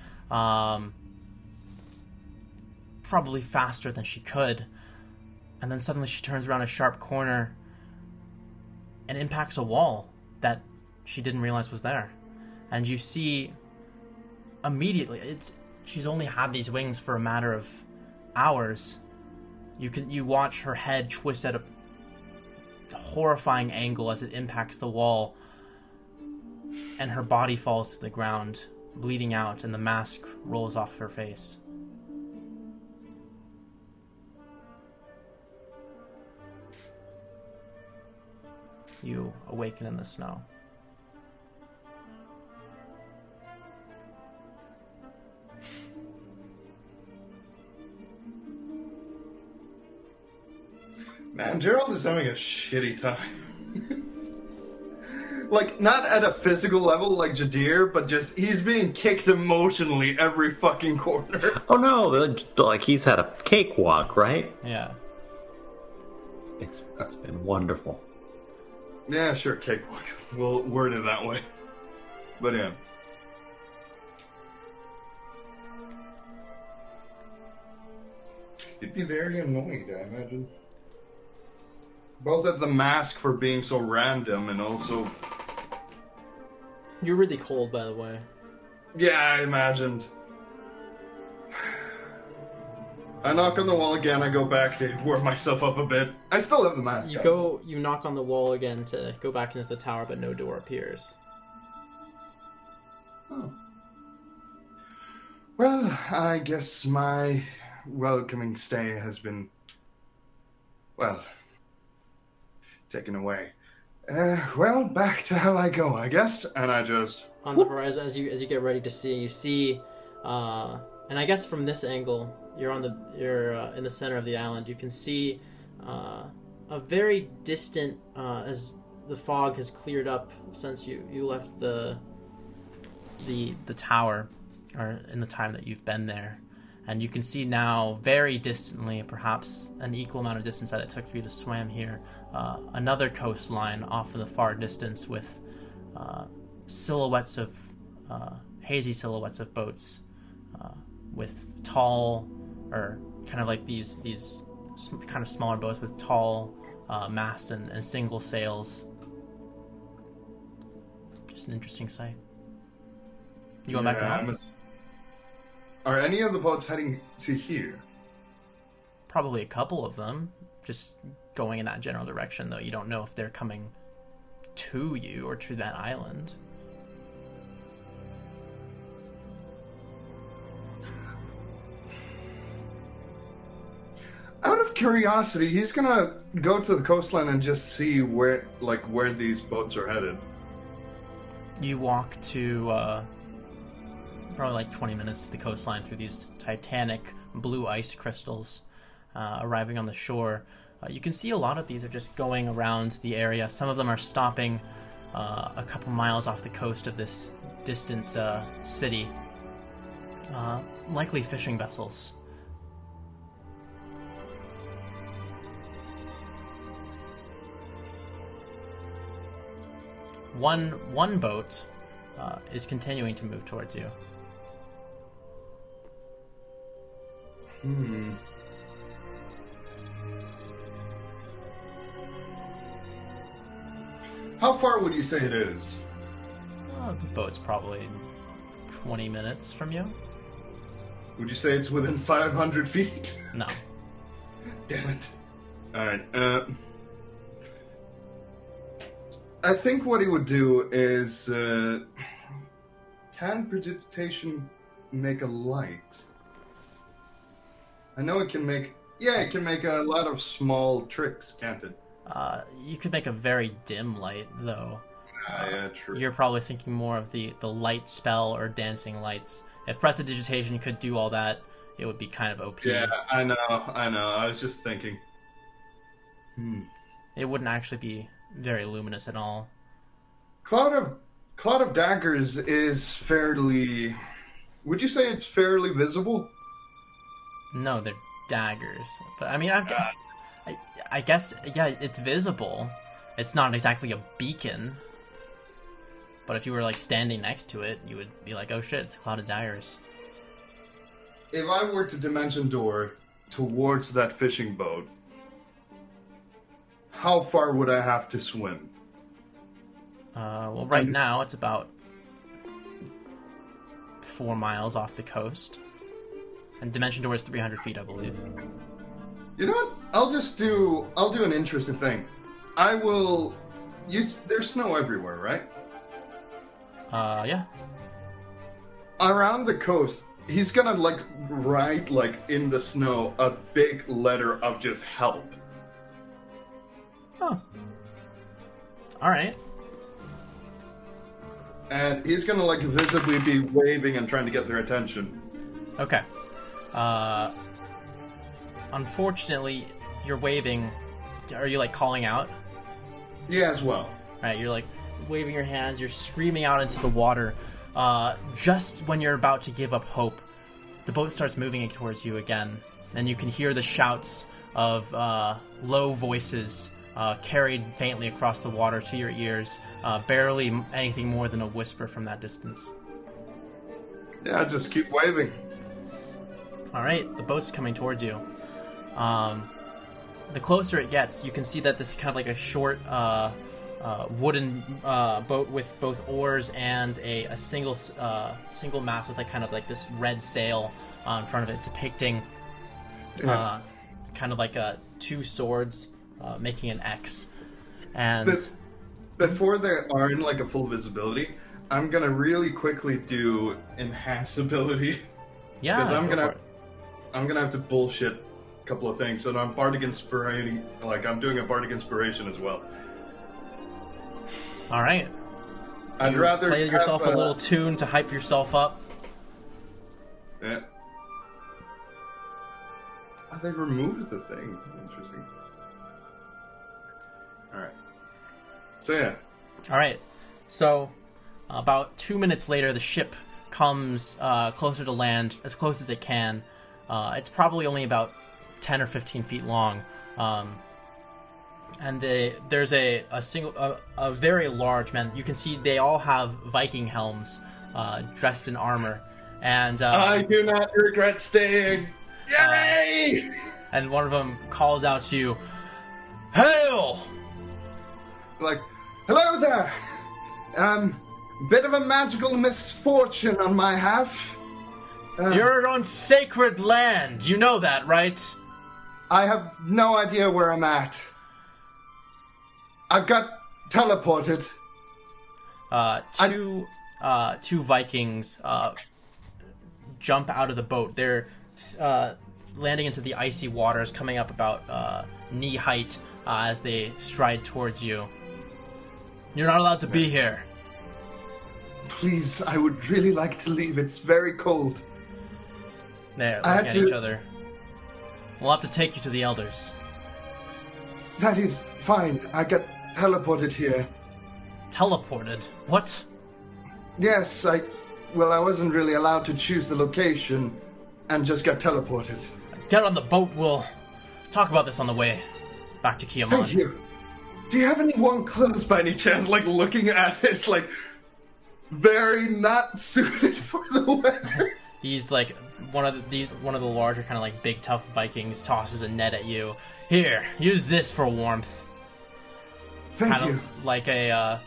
probably faster than she could. And then suddenly she turns around a sharp corner and impacts a wall that she didn't realize was there. And you see immediately, she's only had these wings for a matter of hours. You watch her head twist at a horrifying angle as it impacts the wall, and her body falls to the ground, bleeding out, and the mask rolls off her face. You awaken in the snow. Man, Gerald is having a shitty time. Like, not at a physical level like Jadir, but just, he's being kicked emotionally every fucking corner. Oh no, like he's had a cakewalk, right? Yeah. That's been wonderful. Yeah, sure, cakewalk. We'll word it that way. But yeah. He'd be very annoyed, I imagine. Both at the mask for being so random and also... You're really cold, by the way. Yeah, I imagined. I knock on the wall again, I go back to warm myself up a bit. I still have the mask on. You knock on the wall again to go back into the tower, but no door appears. Oh. Well, I guess my welcoming stay has been, well, taken away. Well, back to hell I go, I guess. And I just... On the horizon, as you get ready to see, you see, and I guess from this angle, you're in the center of the island. You can see a very distant, as the fog has cleared up since you left the tower, or in the time that you've been there. And you can see now, very distantly, perhaps an equal amount of distance that it took for you to swim here, another coastline off in the far distance with silhouettes of hazy silhouettes of boats with tall, or kind of like these kind of smaller boats with tall masts and single sails. Just an interesting sight. You going back to home? Are any of the boats heading to here? Probably a couple of them, just going in that general direction, though you don't know if they're coming to you or to that island. Out of curiosity, he's gonna go to the coastline and just see where these boats are headed. You walk to probably like 20 minutes to the coastline through these titanic blue ice crystals, arriving on the shore. You can see a lot of these are just going around the area. Some of them are stopping a couple miles off the coast of this distant city, likely fishing vessels. One boat is continuing to move towards you. How far would you say it is? The boat's probably 20 minutes from you. Would you say it's within 500 feet? No. Damn it. Alright, I think what he would do is, can precipitation make a light? I know it can make, it can make a lot of small tricks, can't it? You could make a very dim light, though. Yeah, true. You're probably thinking more of the light spell or dancing lights. If prestidigitation could do all that, it would be kind of OP. Yeah, I know. I was just thinking. It wouldn't actually be very luminous at all. Cloud of Daggers is fairly... Would you say it's fairly visible? No, they're daggers. But, I mean, I guess, yeah, it's visible. It's not exactly a beacon. But if you were, like, standing next to it, you would be like, oh shit, it's a cloud of daggers. If I were to dimension door towards that fishing boat, how far would I have to swim? Well, right now it's about 4 miles off the coast. And dimension door is 300 feet, I believe. You know what? I'll do an interesting thing. I will use... There's snow everywhere, right? Yeah. Around the coast, he's gonna, like, write, like, in the snow, a big letter of just help. Huh. Alright. And he's gonna, like, visibly be waving and trying to get their attention. Okay. Unfortunately, you're waving. Are you, like, calling out? Yeah, as well. Right, you're, like, waving your hands, you're screaming out into the water. Just when you're about to give up hope, the boat starts moving towards you again, and you can hear the shouts of low voices carried faintly across the water to your ears, barely anything more than a whisper from that distance. Yeah, just keep waving. Alright, the boat's coming towards you. The closer it gets, you can see that this is kind of like a short wooden boat with both oars and a single mast with like kind of like this red sail in front of it, depicting kind of like two swords making an X. And before they are in like a full visibility, I'm gonna really quickly do enhance ability. Yeah, because I'm gonna have to bullshit a couple of things. So I'm bardic inspiring, like I'm doing a bardic inspiration as well. All right. I'd rather play yourself a little tune to hype yourself up. Yeah. Oh, they removed the thing. Interesting. All right. So yeah. All right. So about 2 minutes later, the ship comes closer to land, as close as it can. It's probably only about 10 or 15 feet long. And there's a very large man. You can see they all have Viking helms, dressed in armor, and I do not regret staying. Yay! And one of them calls out to you, "Hail!" Like, hello there. Bit of a magical misfortune on my half. You're on sacred land. You know that, right? I have no idea where I'm at. I've got teleported. Two Vikings jump out of the boat. They're landing into the icy waters, coming up about knee height as they stride towards you. You're not allowed to be here. Please, I would really like to leave. It's very cold. They're looking at each other. We'll have to take you to the elders. That is fine. I got teleported here. Teleported? What? Yes, I wasn't really allowed to choose the location and just got teleported. Get on the boat. We'll talk about this on the way back to Kiamon. Thank you. Do you have any warm clothes by any chance? Like, looking at it, it's like very not suited for the weather. He's like one of the larger kind of like big tough Vikings tosses a net at you. Here, use this for warmth. Thank kind you. of like a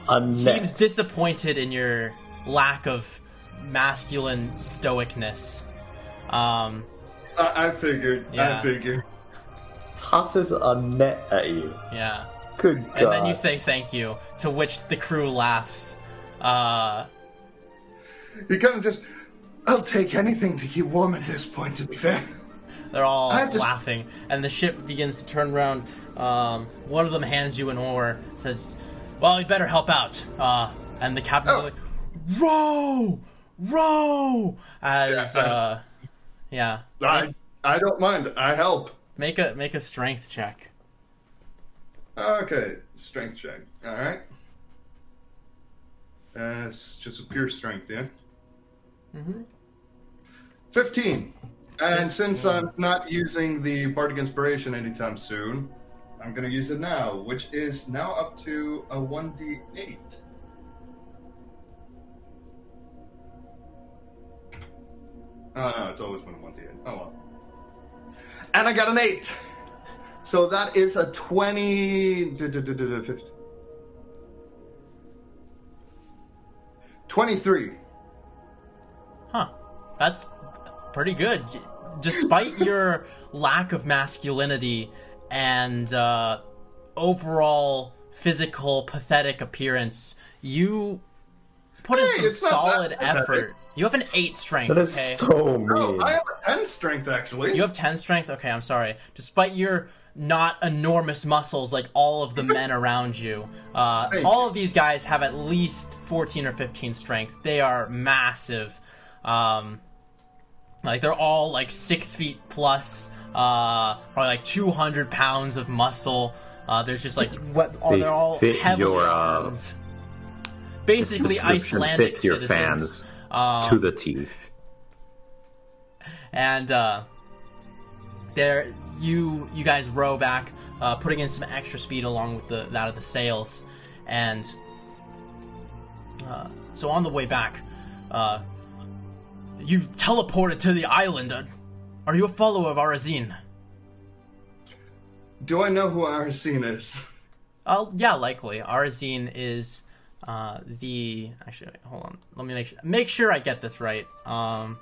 A seems net. disappointed in your lack of masculine stoicness. I figured. Yeah. I figured. Tosses a net at you. Yeah. Good God. And then you say thank you, to which the crew laughs. You kind of just. I'll take anything to keep warm at this point, to be fair. They're all I just- laughing, and the ship begins to turn around. One of them hands you an oar, says, "Well, we better help out." And the captain's Oh. like, "Row, row!" As yeah, I don't mind. I help. make a strength check. Okay, strength check. All right. It's just a pure strength, yeah. 15. And since I'm not using the Bardic Inspiration anytime soon, I'm going to use it now, which is now up to a 1d8. Oh, no, it's always been a 1d8. Oh, well. And I got an 8. So that is a 20... 50. 23. Huh. That's pretty good. Despite your lack of masculinity and overall physical pathetic appearance, you put in Hey, some it's not solid that pathetic. effort. You have an 8 strength, That is okay? so mean. Oh, I have a 10 strength, actually. You have 10 strength? Okay, I'm sorry. Despite your not enormous muscles like all of the men around you, all of these guys have at least 14 or 15 strength. They are massive. Like, they're all like 6 feet plus, probably like 200 pounds of muscle. There's just like, They they're all fit heavily your, armed. Basically, description Icelandic fits your citizens. fans to the teeth. And there you guys row back, putting in some extra speed along with that of the sails, and so on the way back, you teleported to the island. Are you a follower of Arazine? Do I know who Arsene is? Yeah, likely. Arazine is the actually. Hold on, let me make sure I get this right. Out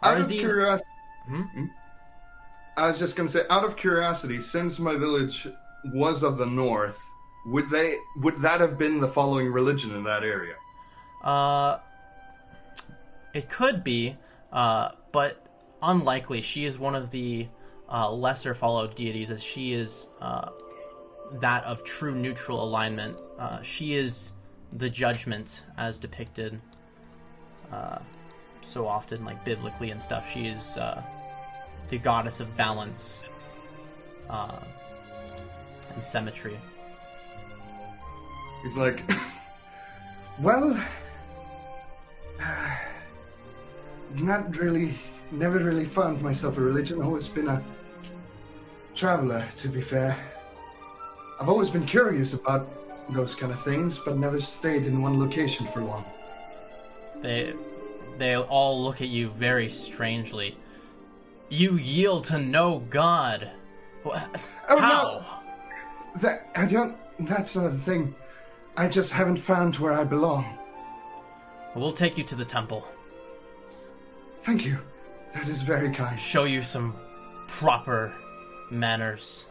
of Arazine. curiosity, I was just gonna say, out of curiosity, since my village was of the north, would that have been the following religion in that area? It could be, but unlikely. She is one of the lesser followed deities, as she is that of true neutral alignment. She is the judgment, as depicted so often, like biblically and stuff. She is the goddess of balance and symmetry. He's like, well, never really found myself a religion. Always been a traveler, to be fair. I've always been curious about those kind of things, but never stayed in one location for long. They all look at you very strangely. You yield to no god. How? No. That's not the thing. I just haven't found where I belong. We'll take you to the temple. Thank you. That is very kind. Show you some proper manners.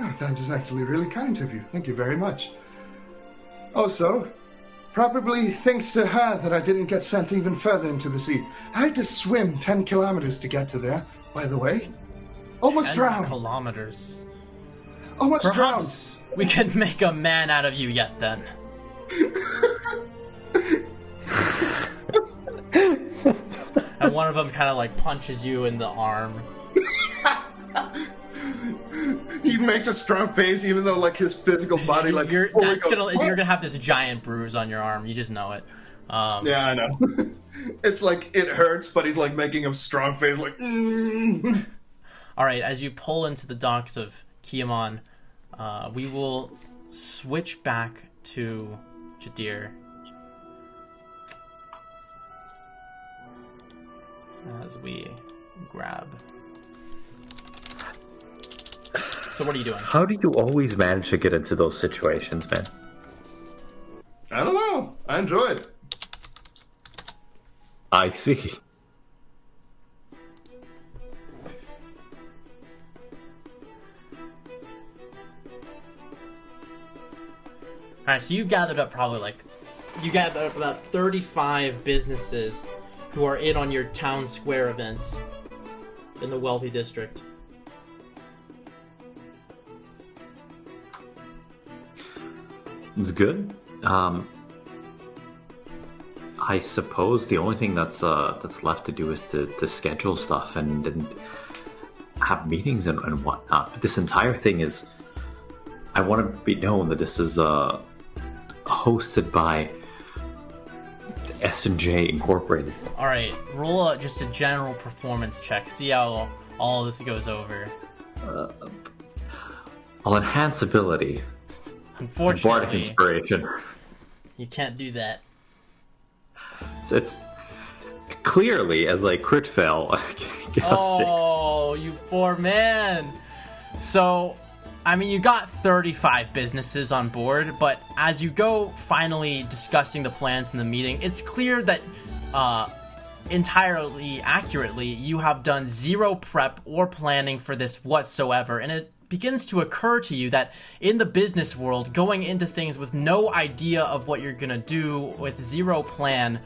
Oh, that is actually really kind of you. Thank you very much. Also, probably thanks to her that I didn't get sent even further into the sea. I had to swim 10 kilometers to get to there, by the way. Almost 10 drowned. kilometers. Almost drowned. Perhaps we can make a man out of you yet then. And one of them kind of like punches you in the arm. He makes a strong face, even though like his physical body, like you're fully that's goes, gonna you're gonna have this giant bruise on your arm. You just know it. Yeah, I know. It's like it hurts, but he's like making a strong face, like. Mm. All right, as you pull into the docks of Kiamon, we will switch back to Jadir. As we grab So what are you doing? How do you always manage to get into those situations, man? I don't know. I enjoy it. I see. Alright, so you gathered up about 35 businesses who are in on your town square event in the wealthy district. It's good. I suppose the only thing that's left to do is to schedule stuff and have meetings and whatnot. But this entire thing is, I want to be known that this is hosted by S&J Incorporated. All right, roll just a general performance check. See how all this goes over. I'll enhance ability. Bardic Unfortunately, inspiration. you can't do that. It's clearly as I crit fail, I get a 6. Oh, you poor man. So, I mean, you got 35 businesses on board, but as you go finally discussing the plans in the meeting, it's clear that entirely accurately you have done zero prep or planning for this whatsoever, and it begins to occur to you that in the business world, going into things with no idea of what you're gonna do, with zero plan,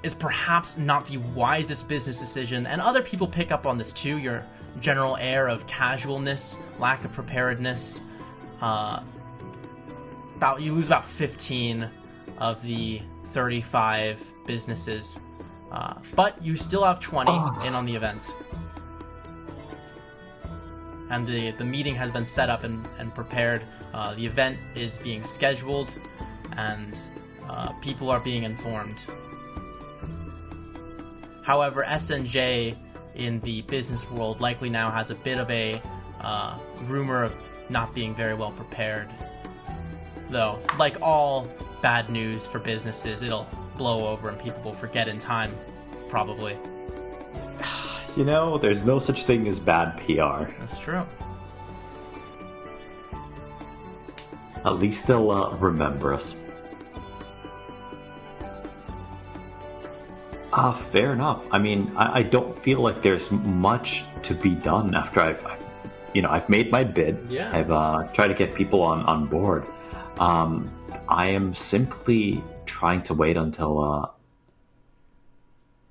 is perhaps not the wisest business decision. And other people pick up on this too. Your general air of casualness, lack of preparedness. You lose about 15 of the 35 businesses, but you still have 20 in on the event. And the meeting has been set up and prepared. The event is being scheduled, and people are being informed. However, SNJ in the business world likely now has a bit of a rumor of not being very well prepared. Though, like all bad news for businesses, it'll blow over and people will forget in time, probably. You know, there's no such thing as bad PR. That's true. At least they'll remember us. Fair enough. I mean, I don't feel like there's much to be done after I've made my bid. Yeah. I've tried to get people on board. I am simply trying to wait until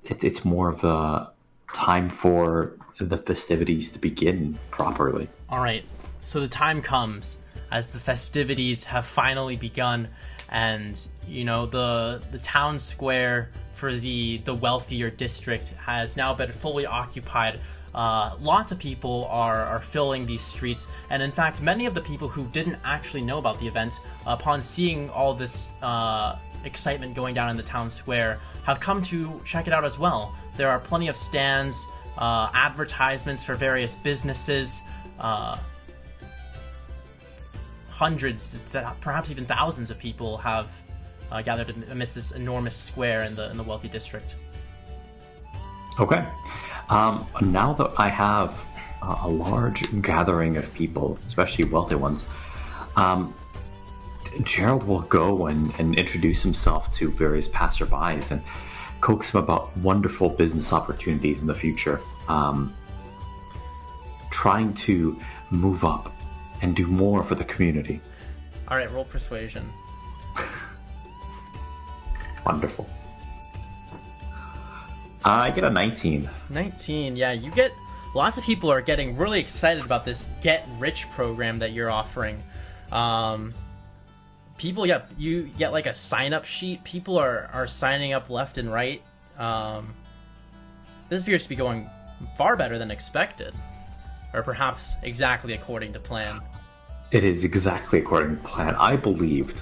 it's more of a time for the festivities to begin properly. All right. So the time comes as the festivities have finally begun, and the town square for the wealthier district has now been fully occupied. Lots of people are filling these streets, and in fact many of the people who didn't actually know about the event, upon seeing all this excitement going down in the town square, have come to check it out as well. There are plenty of stands, advertisements for various businesses, hundreds, perhaps even thousands of people have gathered amidst this enormous square in the wealthy district. Okay. Now that I have a large gathering of people, especially wealthy ones, Gerald will go and introduce himself to various passerbys and coax them about wonderful business opportunities in the future, trying to move up and do more for the community. All right, roll persuasion. Wonderful. I get a 19. 19, yeah. You get... Lots of people are getting really excited about this Get Rich program that you're offering. People, yeah, you get like a sign-up sheet. People are signing up left and right. This appears to be going far better than expected. Or perhaps exactly according to plan. It is exactly according to plan. I believed.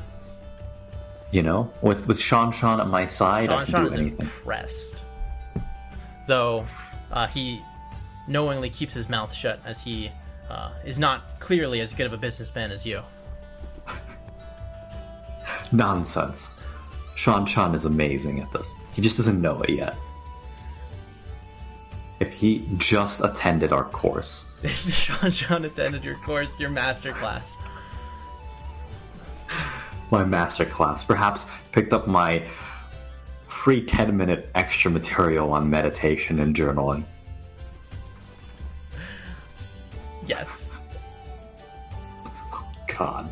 With Sean at my side, I can do is anything. Impressed. Though he knowingly keeps his mouth shut, as he is not clearly as good of a businessman as you. Nonsense. Sean is amazing at this. He just doesn't know it yet. If he just attended our course, Sean attended your course, your master class. My master class. Perhaps picked up my free 10-minute extra material on meditation and journaling. Yes. God.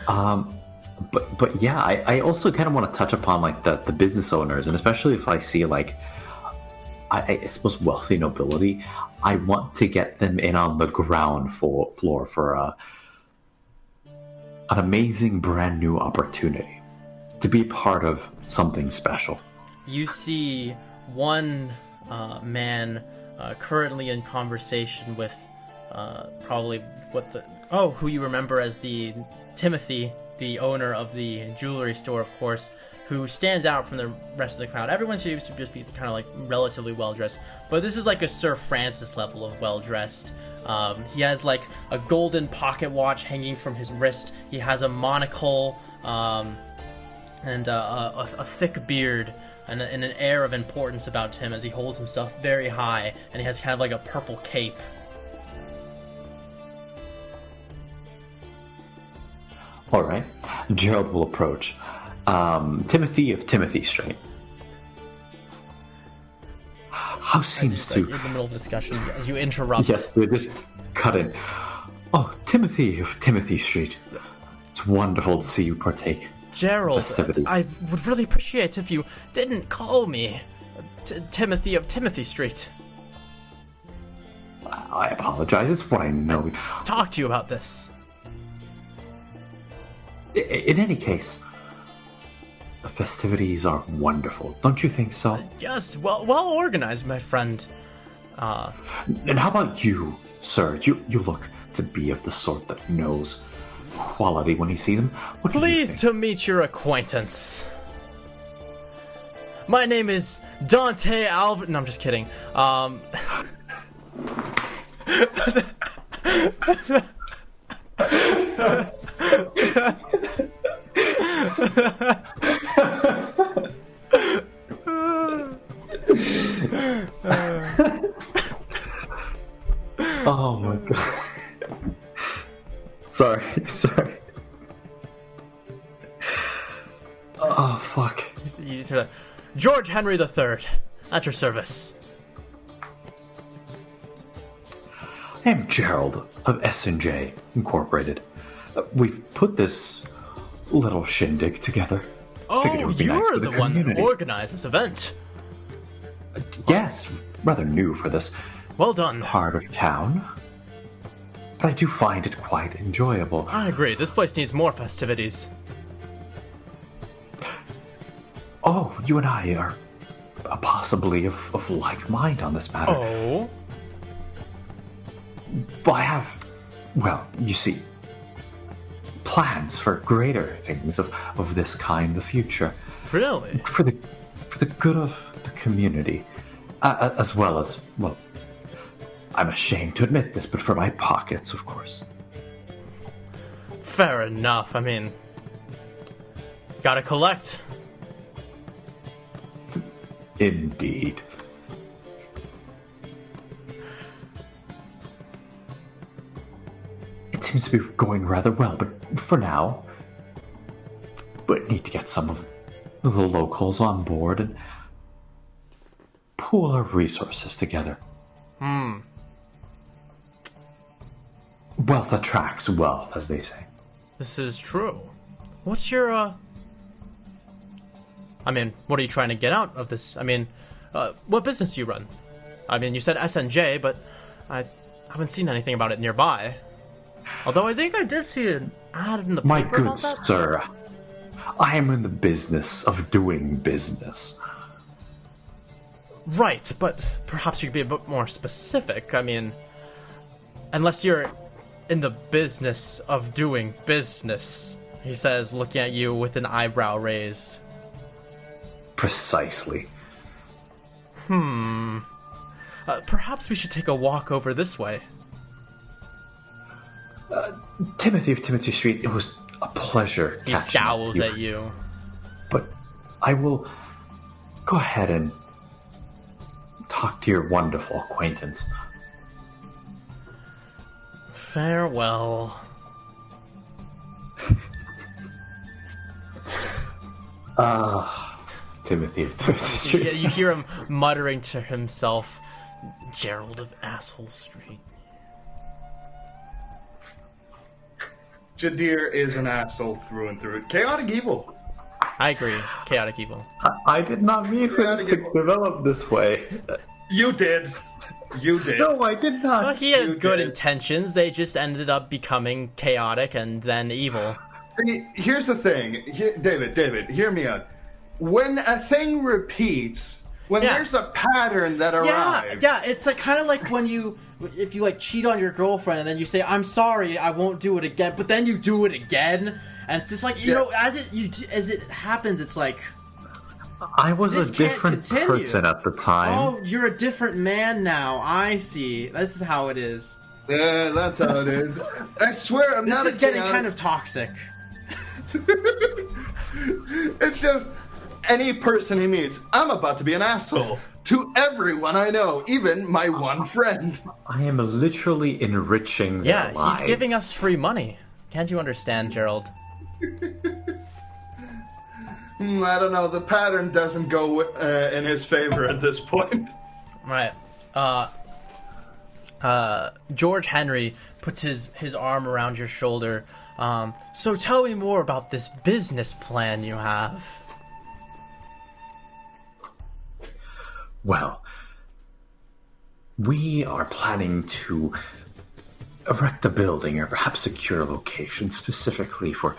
But yeah, I also kind of want to touch upon like the business owners, and especially if I see like I suppose wealthy nobility, I want to get them in on the ground floor for an amazing brand new opportunity to be part of something special. You see one man currently in conversation with probably who you remember as the Timothy, the owner of the jewelry store, of course, who stands out from the rest of the crowd. Everyone seems to just be kind of like relatively well dressed, but this is like a Sir Francis level of well dressed. He has like a golden pocket watch hanging from his wrist. He has a monocle and a thick beard and an air of importance about him as he holds himself very high, and he has kind of like a purple cape. All right, Gerald will approach. Timothy of Timothy Street. How seems to... In the middle of discussion, as you interrupt. Yes, they just cut in. Oh, Timothy of Timothy Street. It's wonderful to see you partake. Gerald, Festivities. I would really appreciate if you didn't call me Timothy of Timothy Street. I apologize, it's what I know. Talk to you about this. In any case, the festivities are wonderful. Don't you think so? Yes, well organized, my friend. And how about you, sir? You look to be of the sort that knows quality when he sees them. What do you Pleased think? to meet your acquaintance. My name is Dante Albert. No, I'm just kidding. Oh my god. Sorry. Oh, fuck. George Henry III, at your service. I am Gerald of S&J Incorporated. We've put this little shindig together. Figured it Oh, would be nice you're for the one that community. organized this event. Yes, rather new for this Well done. part of town. But I do find it quite enjoyable. I agree, this place needs more festivities. Oh, you and I are possibly of like mind on this matter. Oh? But I have, well, you see, plans for greater things of this kind in the future. Really? For the good of the community. As well as, well, I'm ashamed to admit this, but for my pockets, of course. Fair enough, I mean... Gotta collect. Indeed. It seems to be going rather well, but for now, but need to get some of the locals on board and pool our resources together. Wealth attracts wealth, as they say. This is true. What's your, I mean, what are you trying to get out of this? I mean, what business do you run? I mean, you said SNJ, but I haven't seen anything about it nearby. Although I think I did see an ad in the My paper good about that. sir, I am in the business of doing business. Right, but perhaps you could be a bit more specific. I mean, unless you're in the business of doing business, he says, looking at you with an eyebrow raised. Precisely. Perhaps we should take a walk over this way. Timothy of Timothy Street, it was a pleasure. He catching scowls up at you. But I will go ahead and talk to your wonderful acquaintance. Farewell. Timothy You, you hear him muttering to himself, Gerald of Asshole Street. Jadir is an asshole through and through. Chaotic evil. I agree. Chaotic evil. I did not mean for this to develop this way. You did. You did. No, I did not. Well, he had You good did. intentions. They just ended up becoming chaotic and then evil. See, here's the thing. David, hear me out. When a thing repeats, when Yeah. there's a pattern that Yeah, arrives, yeah. It's like kind of like when if you like cheat on your girlfriend and then you say, "I'm sorry, I won't do it again," but then you do it again, and it's just like you Yeah. know, as it happens, it's like, I was This a can't different continue. person at the time. oh, you're a different man now. I see. This is how it is. yeah, that's how it is. I swear, I'm This not is a getting chaotic- kind of toxic. It's just any person he meets. I'm about to be an asshole to everyone I know, even my one friend. I am literally enriching their Yeah, lives. he's giving us free money. Can't you understand, Gerald? I don't know. The pattern doesn't go in his favor at this point. Right. George Henry puts his arm around your shoulder. So tell me more about this business plan you have. Well, we are planning to erect a building or perhaps secure a location specifically for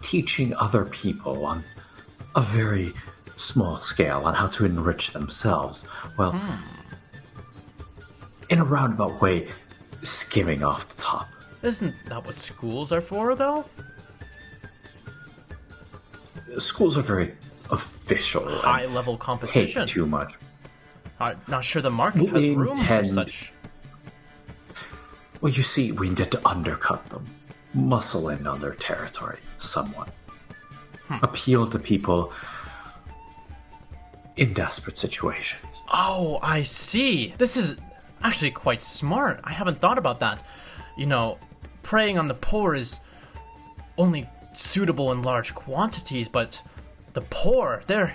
teaching other people on a very small scale on how to enrich themselves. Well, in a roundabout way, skimming off the top. Isn't that what schools are for, though? Schools are very official and High-level pay competition. too much. I'm not sure the market has We room for intend- such. Well, you see, we intend to undercut them, muscle in on their territory somewhat, appeal to people in desperate situations. Oh, I see. This is actually quite smart. I haven't thought about that. You know, preying on the poor is only suitable in large quantities, but the poor, they're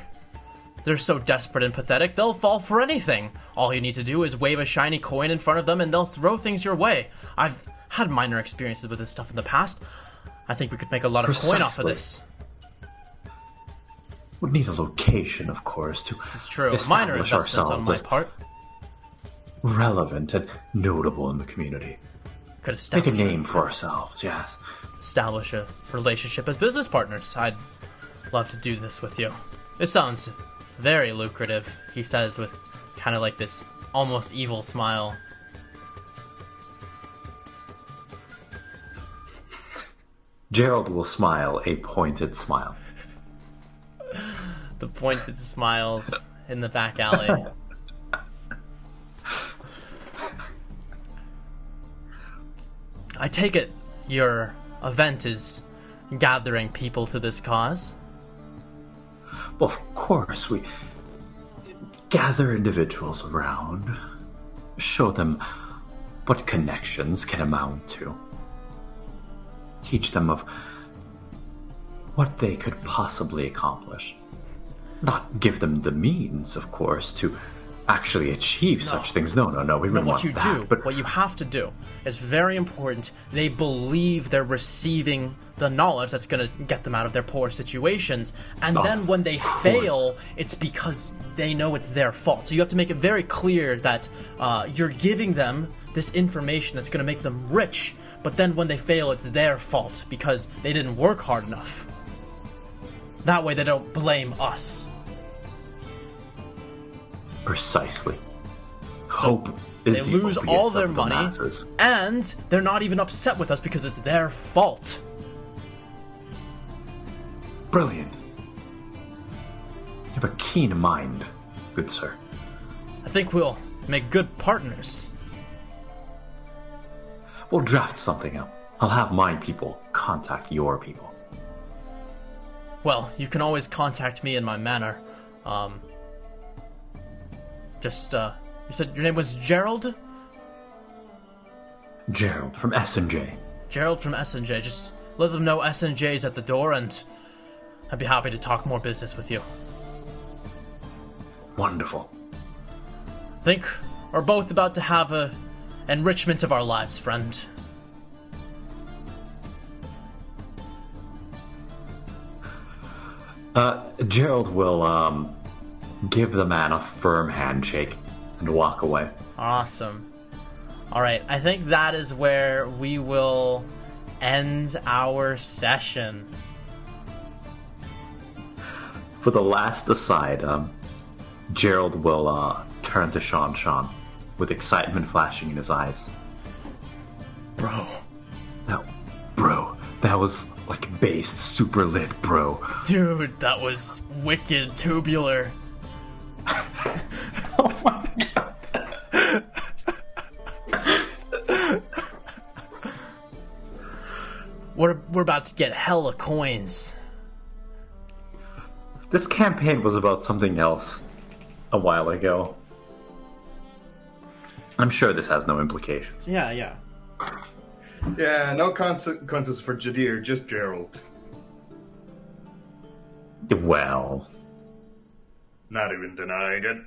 so desperate and pathetic, they'll fall for anything. All you need to do is wave a shiny coin in front of them and they'll throw things your way. I've had minor experiences with this stuff in the past. I think we could make a lot of coin off of Precisely. this. Would need a location, of course, to This is true. Minor establish investment on ourselves my as part. relevant and notable in the community. Could Make a establish name for ourselves, yes. establish a relationship as business partners. I'd love to do this with you. This sounds very lucrative, he says with kind of like this almost evil smile. Gerald will smile a pointed smile. The pointed smiles in the back alley. I take it your event is gathering people to this cause? Well, of course, we gather individuals around, show them what connections can amount to, teach them of what they could possibly accomplish. Not give them the means, of course, to actually achieve such things. No, we But wouldn't what want you that. do, But what you have to do, is very important. They believe they're receiving the knowledge that's going to get them out of their poor situations, and then when they fail, it's because they know it's their fault. So you have to make it very clear that you're giving them this information that's going to make them rich, but then when they fail, it's their fault because they didn't work hard enough. That way they don't blame us. precisely. Hope is They the lose opiate all of their the money, masses. and they're not even upset with us because it's their fault. Brilliant. You have a keen mind, good sir. I think we'll make good partners. We'll draft something up. I'll have my people contact your people. Well, you can always contact me in my manor. Just, you said your name was Gerald? Gerald from S&J. Gerald from S&J. Just let them know S&J's at the door, and I'd be happy to talk more business with you. Wonderful. Think we're both about to have a enrichment of our lives, friend. Gerald will, give the man a firm handshake and walk away. Awesome. Alright, I think that is where we will end our session. For the last aside, Gerald will, turn to Sean with excitement flashing in his eyes. Bro. That was, like, based, super lit, bro. Dude, that was wicked tubular. Oh my god. We're about to get hella coins. This campaign was about something else a while ago. I'm sure this has no implications. Yeah. Yeah, no consequences for Jadir, just Gerald. Well, Not even denied it.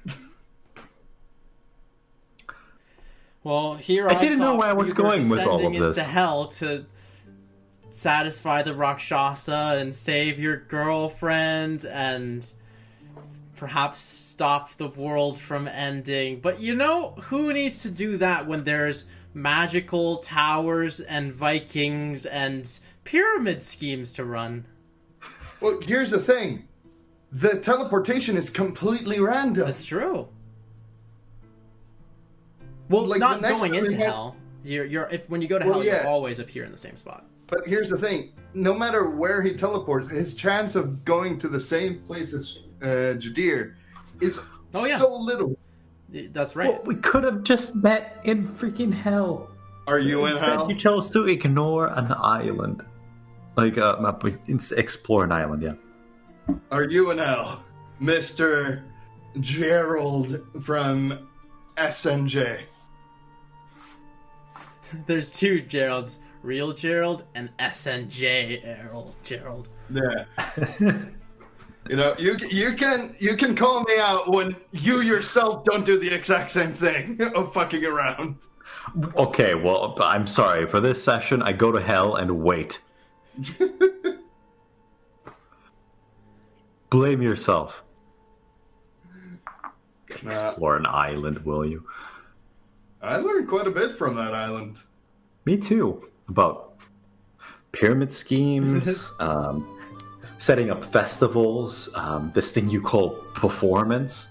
Well, here I didn't know thought where I was we were going with all of descending this. into hell to satisfy the Rakshasa and save your girlfriend and perhaps stop the world from ending. But you know, who needs to do that when there's magical towers and Vikings and pyramid schemes to run? Well, here's the thing. The teleportation is completely random. That's true. Well, Like, not the next going time we into have- hell. When you go to Well, hell, yeah. you'll always appear in the same spot. But here's the thing. No matter where he teleports, his chance of going to the same place as Jadir is Oh, yeah. so little. That's right. well, we could have just met in freaking hell. Are you in Instead, hell? you chose to ignore an island. Like, explore an island, yeah. Are you in hell? Mr. Gerald from SNJ. There's two Geralds. Real Gerald and SNJ Gerald. Yeah. You know, you can call me out when you yourself don't do the exact same thing of fucking around. Okay, well, I'm sorry. For this session, I go to hell and wait. Blame yourself. Explore an island, will you? I learned quite a bit from that island. Me too. About pyramid schemes, setting up festivals, this thing you call performance.